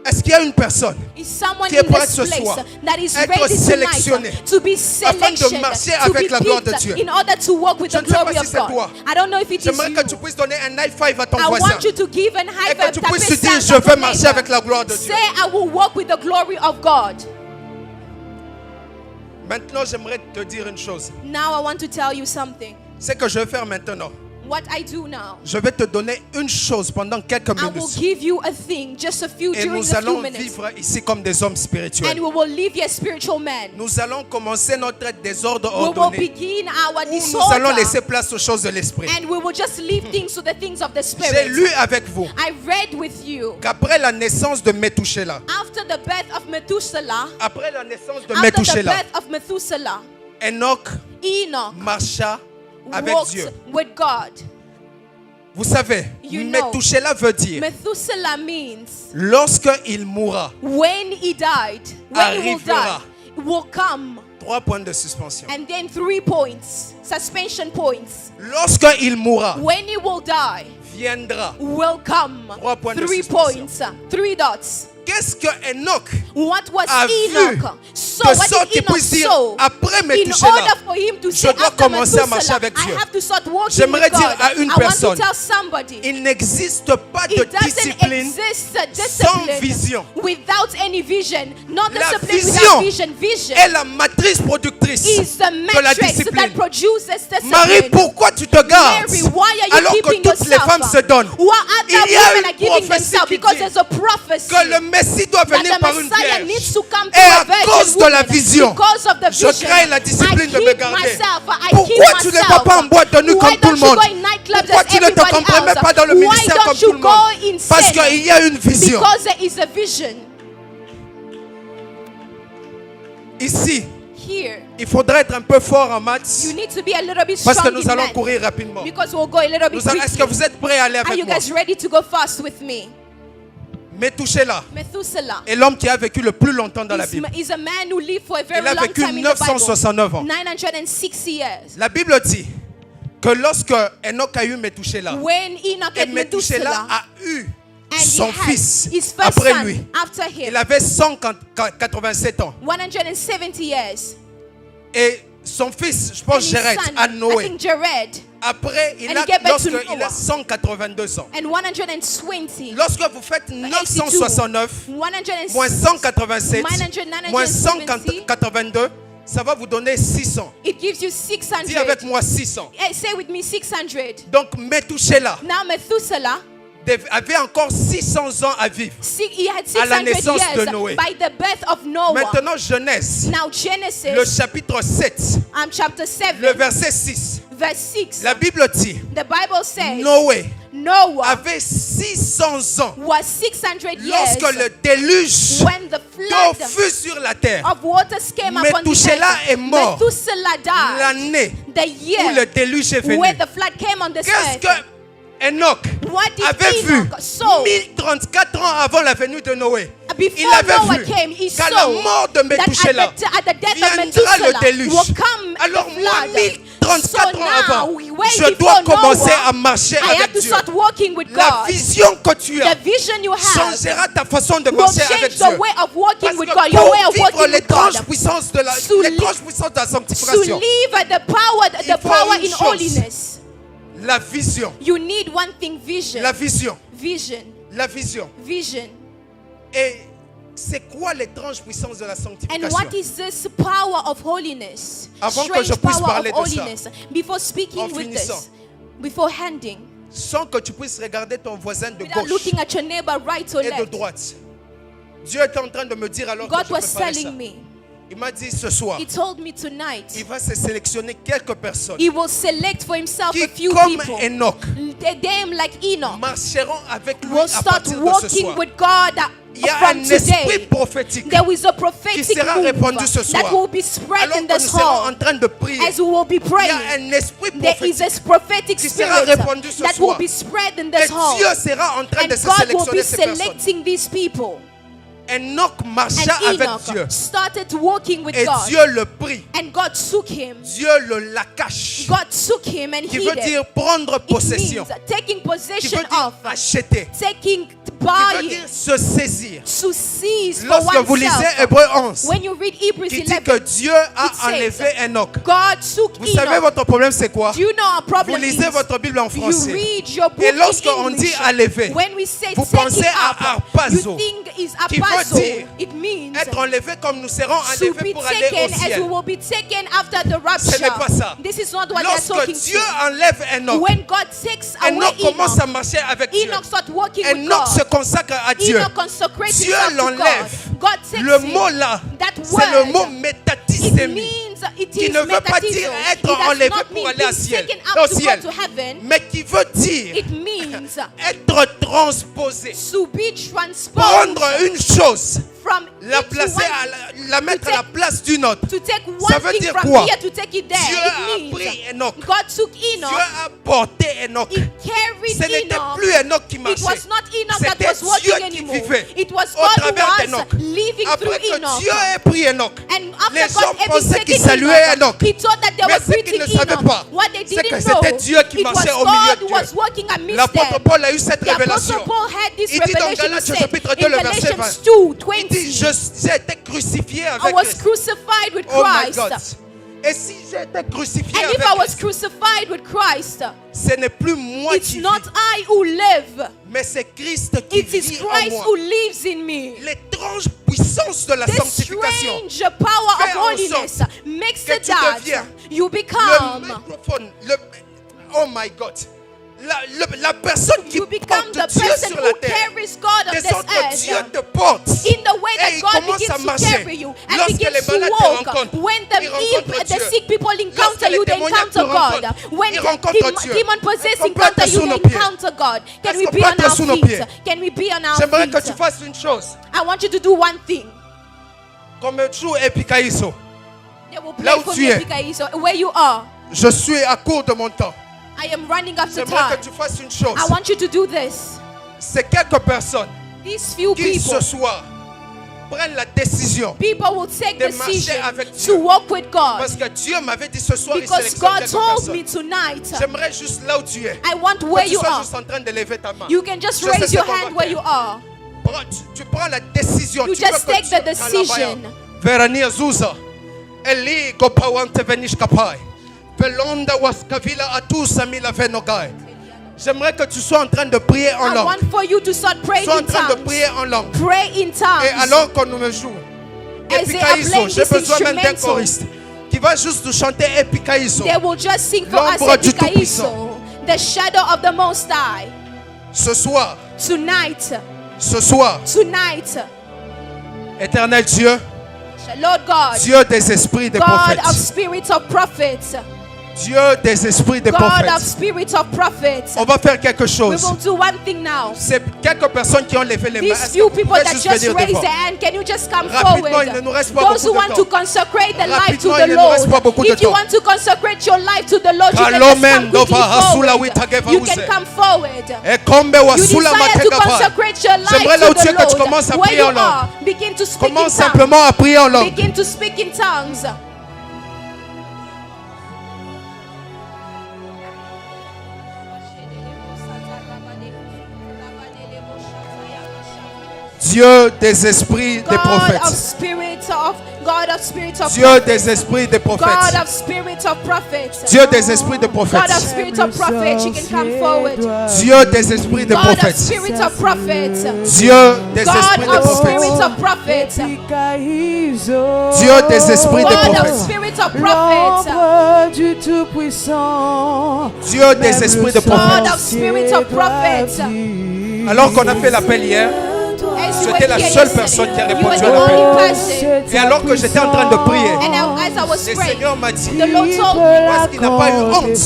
Est-ce qu'il y a une personne Is someone qui est in prête this ce place soir that is être ready sélectionné tonight to be afin de selected, marcher to avec be la gloire de picked Dieu? in order to walk with Je the ne sais glory pas si of c'est God? toi. I don't know if it is J'aimerais you. que tu puisses donner un high five à ton I voisin want you to give an high et que five. tu Taper puisses dire, Sam je at veux your marcher neighbor. avec la gloire de Dieu. Say, I will walk with the glory of God. Maintenant, j'aimerais te dire une chose. Now I want to tell you something. C'est que je vais faire maintenant. What I do now, Je vais te donner une chose pendant quelques I will minutes. give you a thing, just a few Et during nous a few allons minutes. vivre ici comme des hommes And spirituels. we will live as spiritual men. Nous allons commencer notre désordre We will ordonné. begin our Où nous allons laisser disorder. place aux choses de l'esprit. And we will just leave things to the things of the J'ai Spirit. lu avec vous I read with you. qu'après la naissance de Methuselah, After the birth of Methuselah, après la naissance de after the Methuselah, birth of Methuselah, Enoch Enoch marcha avec walked Dieu. with God. Vous savez, You know. Methuselah veut dire Methuselah means lorsqu'il mourra. when he died, when he will die, Arrivera. will come. 3 points de suspension. And then 3 points, suspension points. Lorsqu'il mourra, When he will die, viendra. will come. 3 points de 3 suspension. points, 3 dots. Qu'est-ce que Enoch What was a vu Enoch? So de what sorte did qu'il Enoch puisse dire saw? après In Methuselah, order for him to say je dois after commencer à marcher Methuselah, avec I Dieu. have to start walking J'aimerais with dire God. à une I want personne, to tell somebody, il n'existe pas de it doesn't discipline exist a sans discipline vision. without any vision. Not La discipline vision without vision. Vision est la matrice productrice is the de la matrix discipline. that produces discipline. Marie, pourquoi tu te gardes Mary, why are you alors que keeping toutes les yourself? femmes se donnent? What other Il y a women une are giving prophétie themselves? qui Because dit there's a prophecy que le Messie doit that venir the par une Messiah vierge. needs to come to Et a à virgin cause de la woman. vision, Because of the je vision, crée la discipline I de me keep garder. myself. I Pourquoi keep tu ne myself. vas pas en boîte de nuit Why comme tout le don't you monde? go in nightclubs Pourquoi as tu ne te everybody compromets else? pas dans le Why ministère comme don't tout you le go monde? in Parce sin? qu'il y a une vision. Because there is a vision. Ici, Here, il faudrait être un peu fort en maths you need to be a little bit parce que strong nous in allons math. courir rapidement. Because we'll go a little bit Est-ce que quickly. vous êtes prêts à aller Are avec you moi? guys ready to go fast with me? Methuselah Methuselah est l'homme qui a vécu le plus longtemps dans la Bible. is a man who lived for a very Il a long vécu time in the Bible. 969 ans. 960 years. La Bible dit que lorsque Enoch a eu Methuselah, When Enoch et had Methuselah Methuselah, a eu and son he had fils his first après son lui, after him, il avait 187 ans. 170 years. Et son fils, je And pense his Jared, son, a I Noé. think Jared, Après, And he gave birth to lorsqu'il Noah. a 182 ans. and 120. Lorsque vous faites 969 moins 187 moins 182, ça va vous donner 600. It gives you 600. Dis avec moi 600. Hey, say with me 600. Donc Methuselah Now Methuselah, avait encore 600 ans à vivre. he had À la 600 naissance de years Noé. by the birth of Noah. Maintenant Genèse, Now le Genesis, chapitre 7, chapter 7, le verset 6. verse 6. La Bible dit, The Bible says Noé Noah avait 600 ans was 600 years lorsque le déluge when the d'eau flood fut sur la terre. of waters came upon the Methuselah est earth. mort Methuselah died l'année the où le year déluge est venu. where the flood came on this Qu'est-ce earth. que Enoch What did avait vu Enoch saw 1034 ans avant la venue de Noé? Il before avait Noah vu came? He qu'à la saw mort de that Methuselah at the death of viendra le Methuselah déluge. will come Alors the moi, flood. 1034 So ans avant, now, way je before dois commencer Noah, à marcher I have avec to Dieu. start walking with La God. vision que tu as The vision you have changera ta façon de will marcher avec change the Dieu. way of walking Parce with que God. Your way pour of vivre walking with l'étrange God. puissance de la To l'étrange puissance de la To sanctification, live the Il faut power une in chose. holiness. la vision, You need one thing, vision. la vision, Vision. la vision. Vision. Et c'est quoi l'étrange puissance de la And sanctification? what is this power of holiness? Avant que je Strange puisse power parler of de ça, holiness. Before speaking en with finissant, this, before handing, sans que tu puisses regarder ton voisin de without gauche looking at your neighbor right or et de left, droite. Dieu était en train de me dire alors que God je was préparais ça. telling me Il m'a dit ce soir, He told me tonight il va se sélectionner quelques personnes He will select for himself qui, a few comme people. Enoch, Them like Enoch marcheront avec lui will à start partir de ce walking soir. with God Il y a from un esprit today. prophétique There is a qui prophetic sera move répandu ce soir. that will be spread Alors in que nous this serons en hall train de prier, as we will be il y praying. a un esprit There is prophétique. a prophetic qui sera spirit répandu ce that soir. will be spread in Et this hall. Dieu sera en train And de se God will sélectionner be ces personnes. selecting these people. Enoch marcha And avec Enoch Dieu. started walking with Et God. Dieu le prit. And God took him. Dieu le lakash. God took him and Qui hid veut him. dire prendre It possession. means taking Qui possession veut dire of, acheter. taking, Qui veut buying, dire se saisir. to seize for Lorsque vous lisez oneself. Hébreux 11, When you read Hebrews qui dit 11, que Dieu a it says, enlevé Enoch. God took Vous savez Enoch. votre problème c'est quoi? Do you know our Vous problem lisez is? votre Bible en You français. read your book Et lorsque in on dit English. enlever, When we say vous take pensez it à up, harpazo, you think is qui veut harpazo. dire It means être enlevé comme nous serons to enlevés be pour aller taken au as we ciel. will be taken after the Ce n'est pas rapture. ça. This is not what they are Lorsque talking Dieu to. enlève Enoch, When God takes away Enoch commence à Enoch, marcher avec Dieu. Enoch starts walking with Enoch se God. consacre à Dieu. Enoch consecrates Dieu himself to God. l'enlève. God takes Le him. mot là, That c'est le mot word, it métatissémie, means it qui is ne veut pas metatizo. dire It être does enlevé not pour mean aller au being ciel, taken up to ciel, go to heaven. mais qui veut dire It means être transposé. to be transposed Prendre une chose, from la into placer, one, la mettre à la place d'une autre. to take Ça one veut thing dire from quoi? here to take it there. Dieu a It pris means Enoch. God took Dieu Enoch. a porté Enoch. He carried Ce n'était Enoch. plus Enoch qui It marchait. was not Enoch that C'était was Dieu walking qui anymore. vivait It was au God who travers was d'Enoch. living Après through que Enoch. Dieu ait pris Enoch, And les after gens God had pensaient been qu'ils taking saluaient Enoch, Enoch. he thought that they Mais were ce qu'ils greeting ne savaient Enoch. pas, What they c'est que didn't c'était know, Dieu qui it was marchait au milieu God d'eux. who was walking amidst L'apôtre them. Paul a eu cette The Apostle révélation. Paul had this Il dit dans revelation. He Galates said chapitre 2, in le verset Galatians 20, 2, il dit, 20, j'ai été crucifié I avec was Christ. crucified with Oh my Christ. God. Et si j'étais crucifié And avec if I was Christ, crucified with Christ, ce n'est plus moi it's qui not vis, I who live, mais c'est Christ qui it is vit en Christ moi. who lives in me. L'étrange puissance de la This sanctification. strange power of Fait en holiness sorte makes que it tu that deviens you Le become microphone, oh my God. La personne qui you become porte the Dieu person sur la who terre. carries God on De this sorte que Dieu earth te porte. in the way Et that il God commence begins à to marcher. carry you and Lorsque les begins to malades te walk. rencontrent, When ils the rencontrent Dieu. sick people Lorsque encounter les you, they démoniaques te encounter God. rencontrent, When ils rencontrent Dieu. demon possessed Est-ce qu'on peut encounter être you, sous nos they pieds? encounter God. Can Est-ce we qu'on be peut on être our sous nos feet? pieds? Can we be on our J'aimerais que tu feet? fasses une chose. I want you to do one thing. Comme joue Epikaïso. They will Là play où for tu me, es. Epikaiso, where you are. Je suis à court de mon temps. I am running up to J'aimerais time. que tu fasses une chose. I want you to do this. C'est quelques personnes These few qui people, ce soir prennent la décision. people will take de marcher decision avec Dieu. to walk with God. Parce que Dieu m'avait dit ce soir, il Because sélectionne God quelques told me personnes. tonight, J'aimerais juste là où tu es. I want Que where tu you sois are. juste en train de lever ta main. You can just Je sais raise ce your qu'on va hand where faire. you are. Tu prends la décision. You Tu veux just que take Dieu the decision. Verania Zuza. Eli gopawante venish kapai. Velonda waskavila atusa mila venogai. J'aimerais que tu sois en train de prier en I langue. want for you to start praying Sois en in train de tongues. prier en langue. Pray in Et tongues. alors qu'on nous me joue, As they are Epikaïso, playing j'ai this besoin même d'un instrumental, choriste qui va juste nous chanter Epikaïso. they will just sing for us L'ombre du Epikaiso, the shadow of the Most High. Ce soir, Tonight, éternel Dieu, Lord God, Dieu des esprits des God of prophètes, spirits of prophets, Dieu des esprits des God of prophètes, spirits of prophets. on va faire quelque We chose. will do one thing now. C'est quelques personnes qui ont levé les mains. These Est-ce que few vous people pouvez that juste just venir raise devant? their hand, can you just come Rapidement, forward? il ne nous reste pas Those who beaucoup de want to temps. consecrate their life to Rapidement, the il ne nous reste pas Lord. beaucoup de If you temps. want to consecrate your life to the Lord, you can just Kalomen come quickly dova hasula forward. witageva You use. can come forward. Ekombe wa You sula desire to mateka pa. consecrate your life J'aimerais là où to tu es the que tu commences à Lord. Where prier you en langue. are, begin to speak in Commence tongues. simplement à prier en langue. Begin to speak in tongues. Dieu des esprits des God of prophètes. spirits of Dieu prophets. des esprits des God prophètes. of spirits of prophets. Dieu des esprits de God of prophètes. spirits of prophets. You can come forward. Dieu des esprits de God of prophètes. spirits of prophets. Dieu des God esprits de of prophètes. spirits of prophets. Dieu des esprits de God of prophètes. spirits of prophets. L'ombre du Tout-Puissant. Dieu des esprits de God prophètes. of spirits of prophets. Alors qu'on a fait l'appel hier, you J'étais were la here seule yesterday. personne qui a You were répondu the à l'appel. only person. Et alors que j'étais en train de prier, And as I was le praying, Seigneur m'a dit, the Lord told me, parce qu'il n'a pas eu honte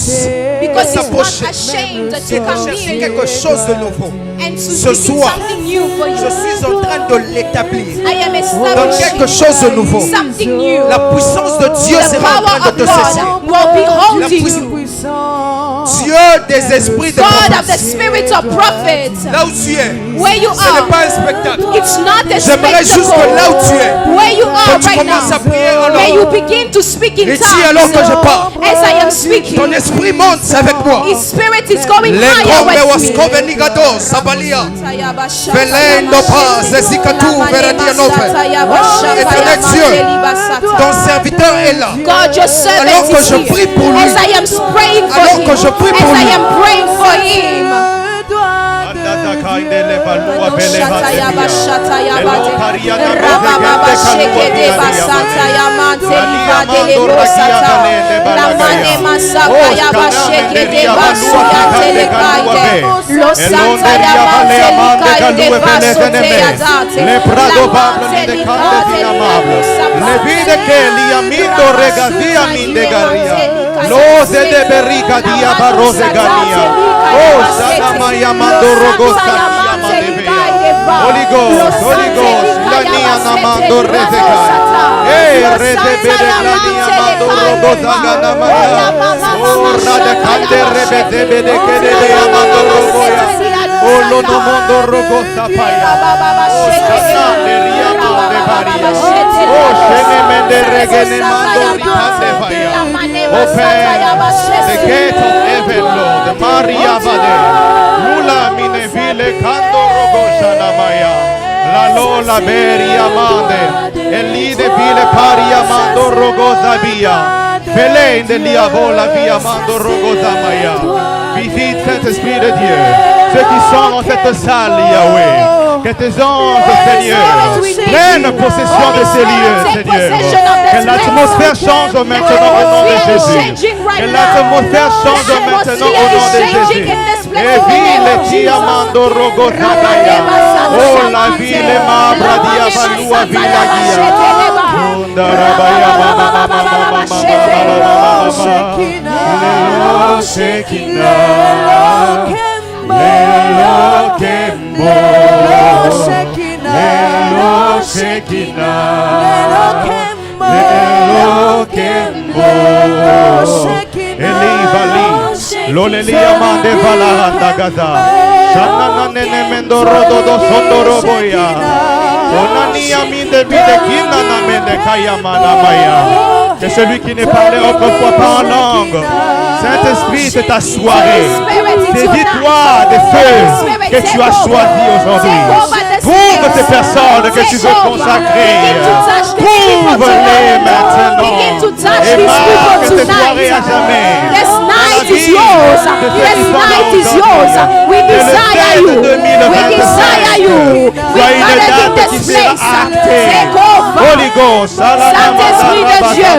because he's not s'approcher ashamed to et de come chercher near you quelque chose de nouveau. and to Ce speak soir, something new for you. je suis en train de l'établir I am dans quelque establishing chose de nouveau. something new. La puissance de Dieu The sera en train power de of te saisir. God will be holding puissance- you. Dieu des esprits de God of the prophète. spirit of prophets. Là où tu es, Where you ce n'est are, pas un spectacle. it's not a J'aimerais juste que là où tu es, spectacle. Where you are que tu right commences à now, prier en may you langue. begin to speak in Et dis alors que je tongues parle. as I am Ton speaking. esprit monte avec moi. His spirit is going Les higher gombe with me. wascovenigado sabalia. Velendo pas zezikatu veradia nove. Éternel Dieu, ton serviteur est là. God, your servant Alors que is je here. prie pour lui. As I am praying for Alors him. que je prie pour As I lui. am praying for him. Holy Ghost, Lania Namando Rezeka. Rezebede Lania Mando Rogoza Ganamaya. Rada Kande Rebezebede Kede Amando Rogoya. Lono Mondo Rogoza Paya. Sakande Riama de Varia. Shene Mende Regene Mando Ripande Paya. Open the gate of heaven, Lord. Maria Vade. Lula Minevile Kando Rogoshana Maya. La Lola Beria Mande. Elide Vile Paria Mando Rogoza Via. Fele de Liavola Via Mando Rogoza Maya. Visite Saint-Esprit de Dieu. Ceux qui sont dans cette salle, Yahweh. Que tes anges, Seigneur, prennent possession de ces lieux, Seigneur. Que l'atmosphère change maintenant au nom de Jésus. Que l'atmosphère change maintenant au nom de Jésus. Et ville Chiamando Rogotagaya. Oh, la ville Mabra Diavalua Villa Gia. Undarabaya Mama Mama Mama Mama Shekinah. Lelo Kembo, Lelo Shekinah, Lelo Kembo, Elivali, Loleli Amande Valahanda Gaza, Shanana Nene Mendoro Dodo Sondoro Boya, Onani Aminde Bidekina Namende Kayamana Maya. Que celui qui n'est parlé autrefois pas en langue, Saint-Esprit, c'est ta soirée. Saisis-toi des feux que tu as choisis aujourd'hui. Prouve ces personnes que tu veux consacrer. Prouve-les maintenant. Et marque cette soirée à jamais. This night is yours. This night is yours. We desire you. We desire you. We gotta get this place. Take over. Holy Ghost, Saint-Esprit de Dieu,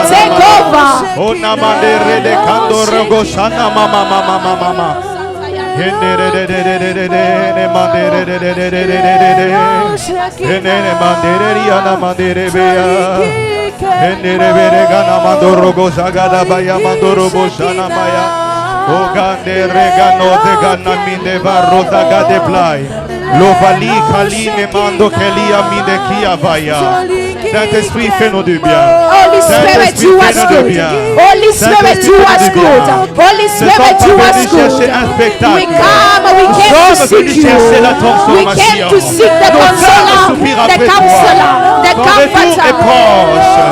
take over. Oh, namandere de kandoro goshana mama mama mama. Ne mandere riana mandere beya. Hendere bere gana mandoro gosagada baya mandoro boshana maya. O gandere gano de gana minde barroza gade play. Lo vali kaline mando kelia minde kia vaya. Saint-Esprit, fais-nous du bien. Holy Spirit, you are good. Holy Spirit, you are good. Holy Spirit, you are good. We come, we came to seek you. We came to seek the consoler, the counselor, the comforter.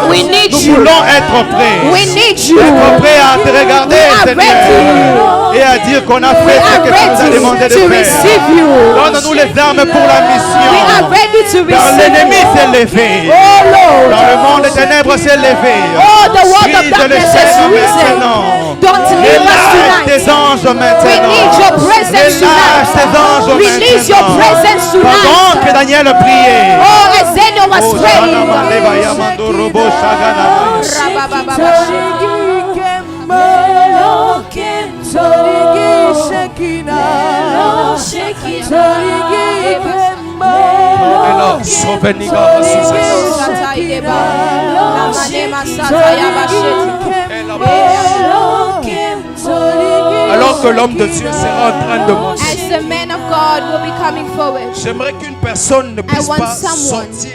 We need Nous you. voulons être prêts. We need you. Être prêts à te regarder, We are Seigneur, et à dire qu'on a We fait ce are que tu nous as demandé ready de to faire. receive you. Donne-nous les armes pour la We are mission. ready to Car receive l'ennemi you. s'est levé. Oh Lord. Dans le monde des ténèbres s'est levé. Oh, the world of Brise le darkness ciel has risen. maintenant. Don't leave us Relâche tes tonight. anges We maintenant. need your presence Relâche tes tonight. anges Release your maintenant. presence Pendant que tonight. Daniel priait. Oh, as Daniel was Oh, praying. Shanamande Bayamando Robo Shaganamaya. Shekina, Alors que l'homme de Dieu sera en train de monter, As the man of God will be coming forward, j'aimerais qu'une personne ne puisse want pas someone sortir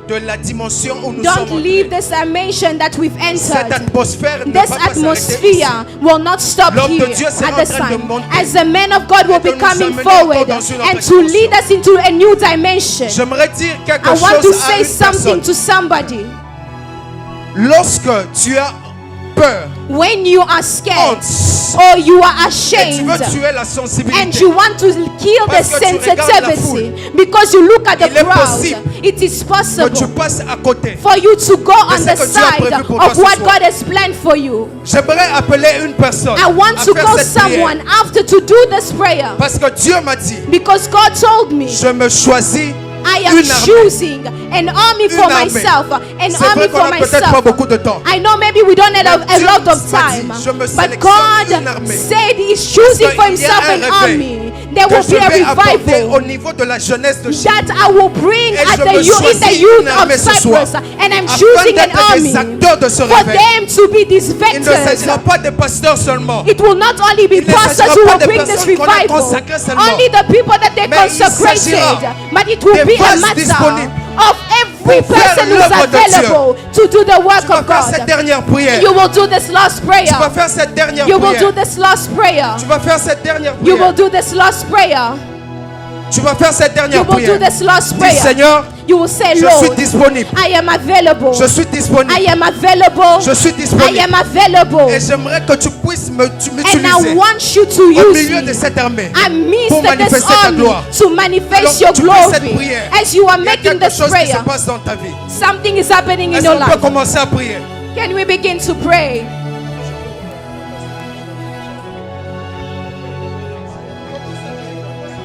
de la dimension où nous sommes don't leave entrés. this dimension that we've Cette entered. atmosphère ne va This pas s'arrêter ici. atmosphere will not stop L'homme de here Dieu sera at en the train de sign. monter As the man of God will et de be nous coming amener forward encore dans une autre and to lead dimension. us into a new dimension. J'aimerais dire quelque I want to chose à say une something personne. to somebody. Lorsque tu as peur, When you are scared honte, or you are et tu ashamed veux tuer la and sensibilité, you want to kill the Parce que tu regardes la sensitivity because you look at the il est crowd, possible it is que tu possible passes à côté. for you to go on ce the que Dieu a side prévu pour toi of ce what soir. God has planned for you. J'aimerais appeler une personne I want à to faire call cette prière. someone after to do this prayer Parce que Dieu m'a dit, because God told me je me choisis I am une armée. choosing an army for Une armée. myself, an C'est army vrai qu'on for a peut-être myself. pas beaucoup de temps. I know maybe we don't have a Dieu lot of m'a dit, time, je me but sélectionne God une armée. said He's choosing Parce for qu'il y a Himself un an réveil army. There que will je be a vais apporter au revival niveau de la jeunesse de Jésus. that I will bring Et at je the me youth in the choisis youth une of armée ce soir, Cyprus, and I'm afin choosing an d'être army des acteurs de ce for réveil. them to be these Il ne vectors. s'agira pas des pasteurs seulement. It will not only be Il ne pastors s'agira who pas will des bring this personnes qu'on a revival, consacrées seulement. only the people that they Mais il consecrated, s'agira but it will des be a vases matter disponibles of every pour faire person who's l'œuvre de Dieu. available to do the work Tu vas of faire cette God. dernière prière. You will do this last Tu vas prayer. faire cette dernière You will prière. do this last prayer. Tu vas faire cette dernière You will prière. do this last prayer. Tu vas faire cette You dernière will do prière. this last Dis prayer. Seigneur, You will say, je suis Lord, disponible. I am available. Je suis I disponible. am available. Je suis I disponible. am available. Et j'aimerais que tu puisses And m'utiliser I want you to au use milieu de me cette armée amidst pour this manifester ta army gloire. to manifest your Alors, tu fais cette glory. prière. As you are Il y a making quelque this chose qui se prayer, passe dans ta vie. something is happening in Est-ce your qu'on peut life. commencer à prier? Can we begin to pray?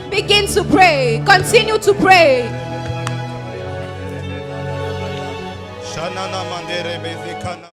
Begin to pray. Continue to pray. Shanana mandere bezikana.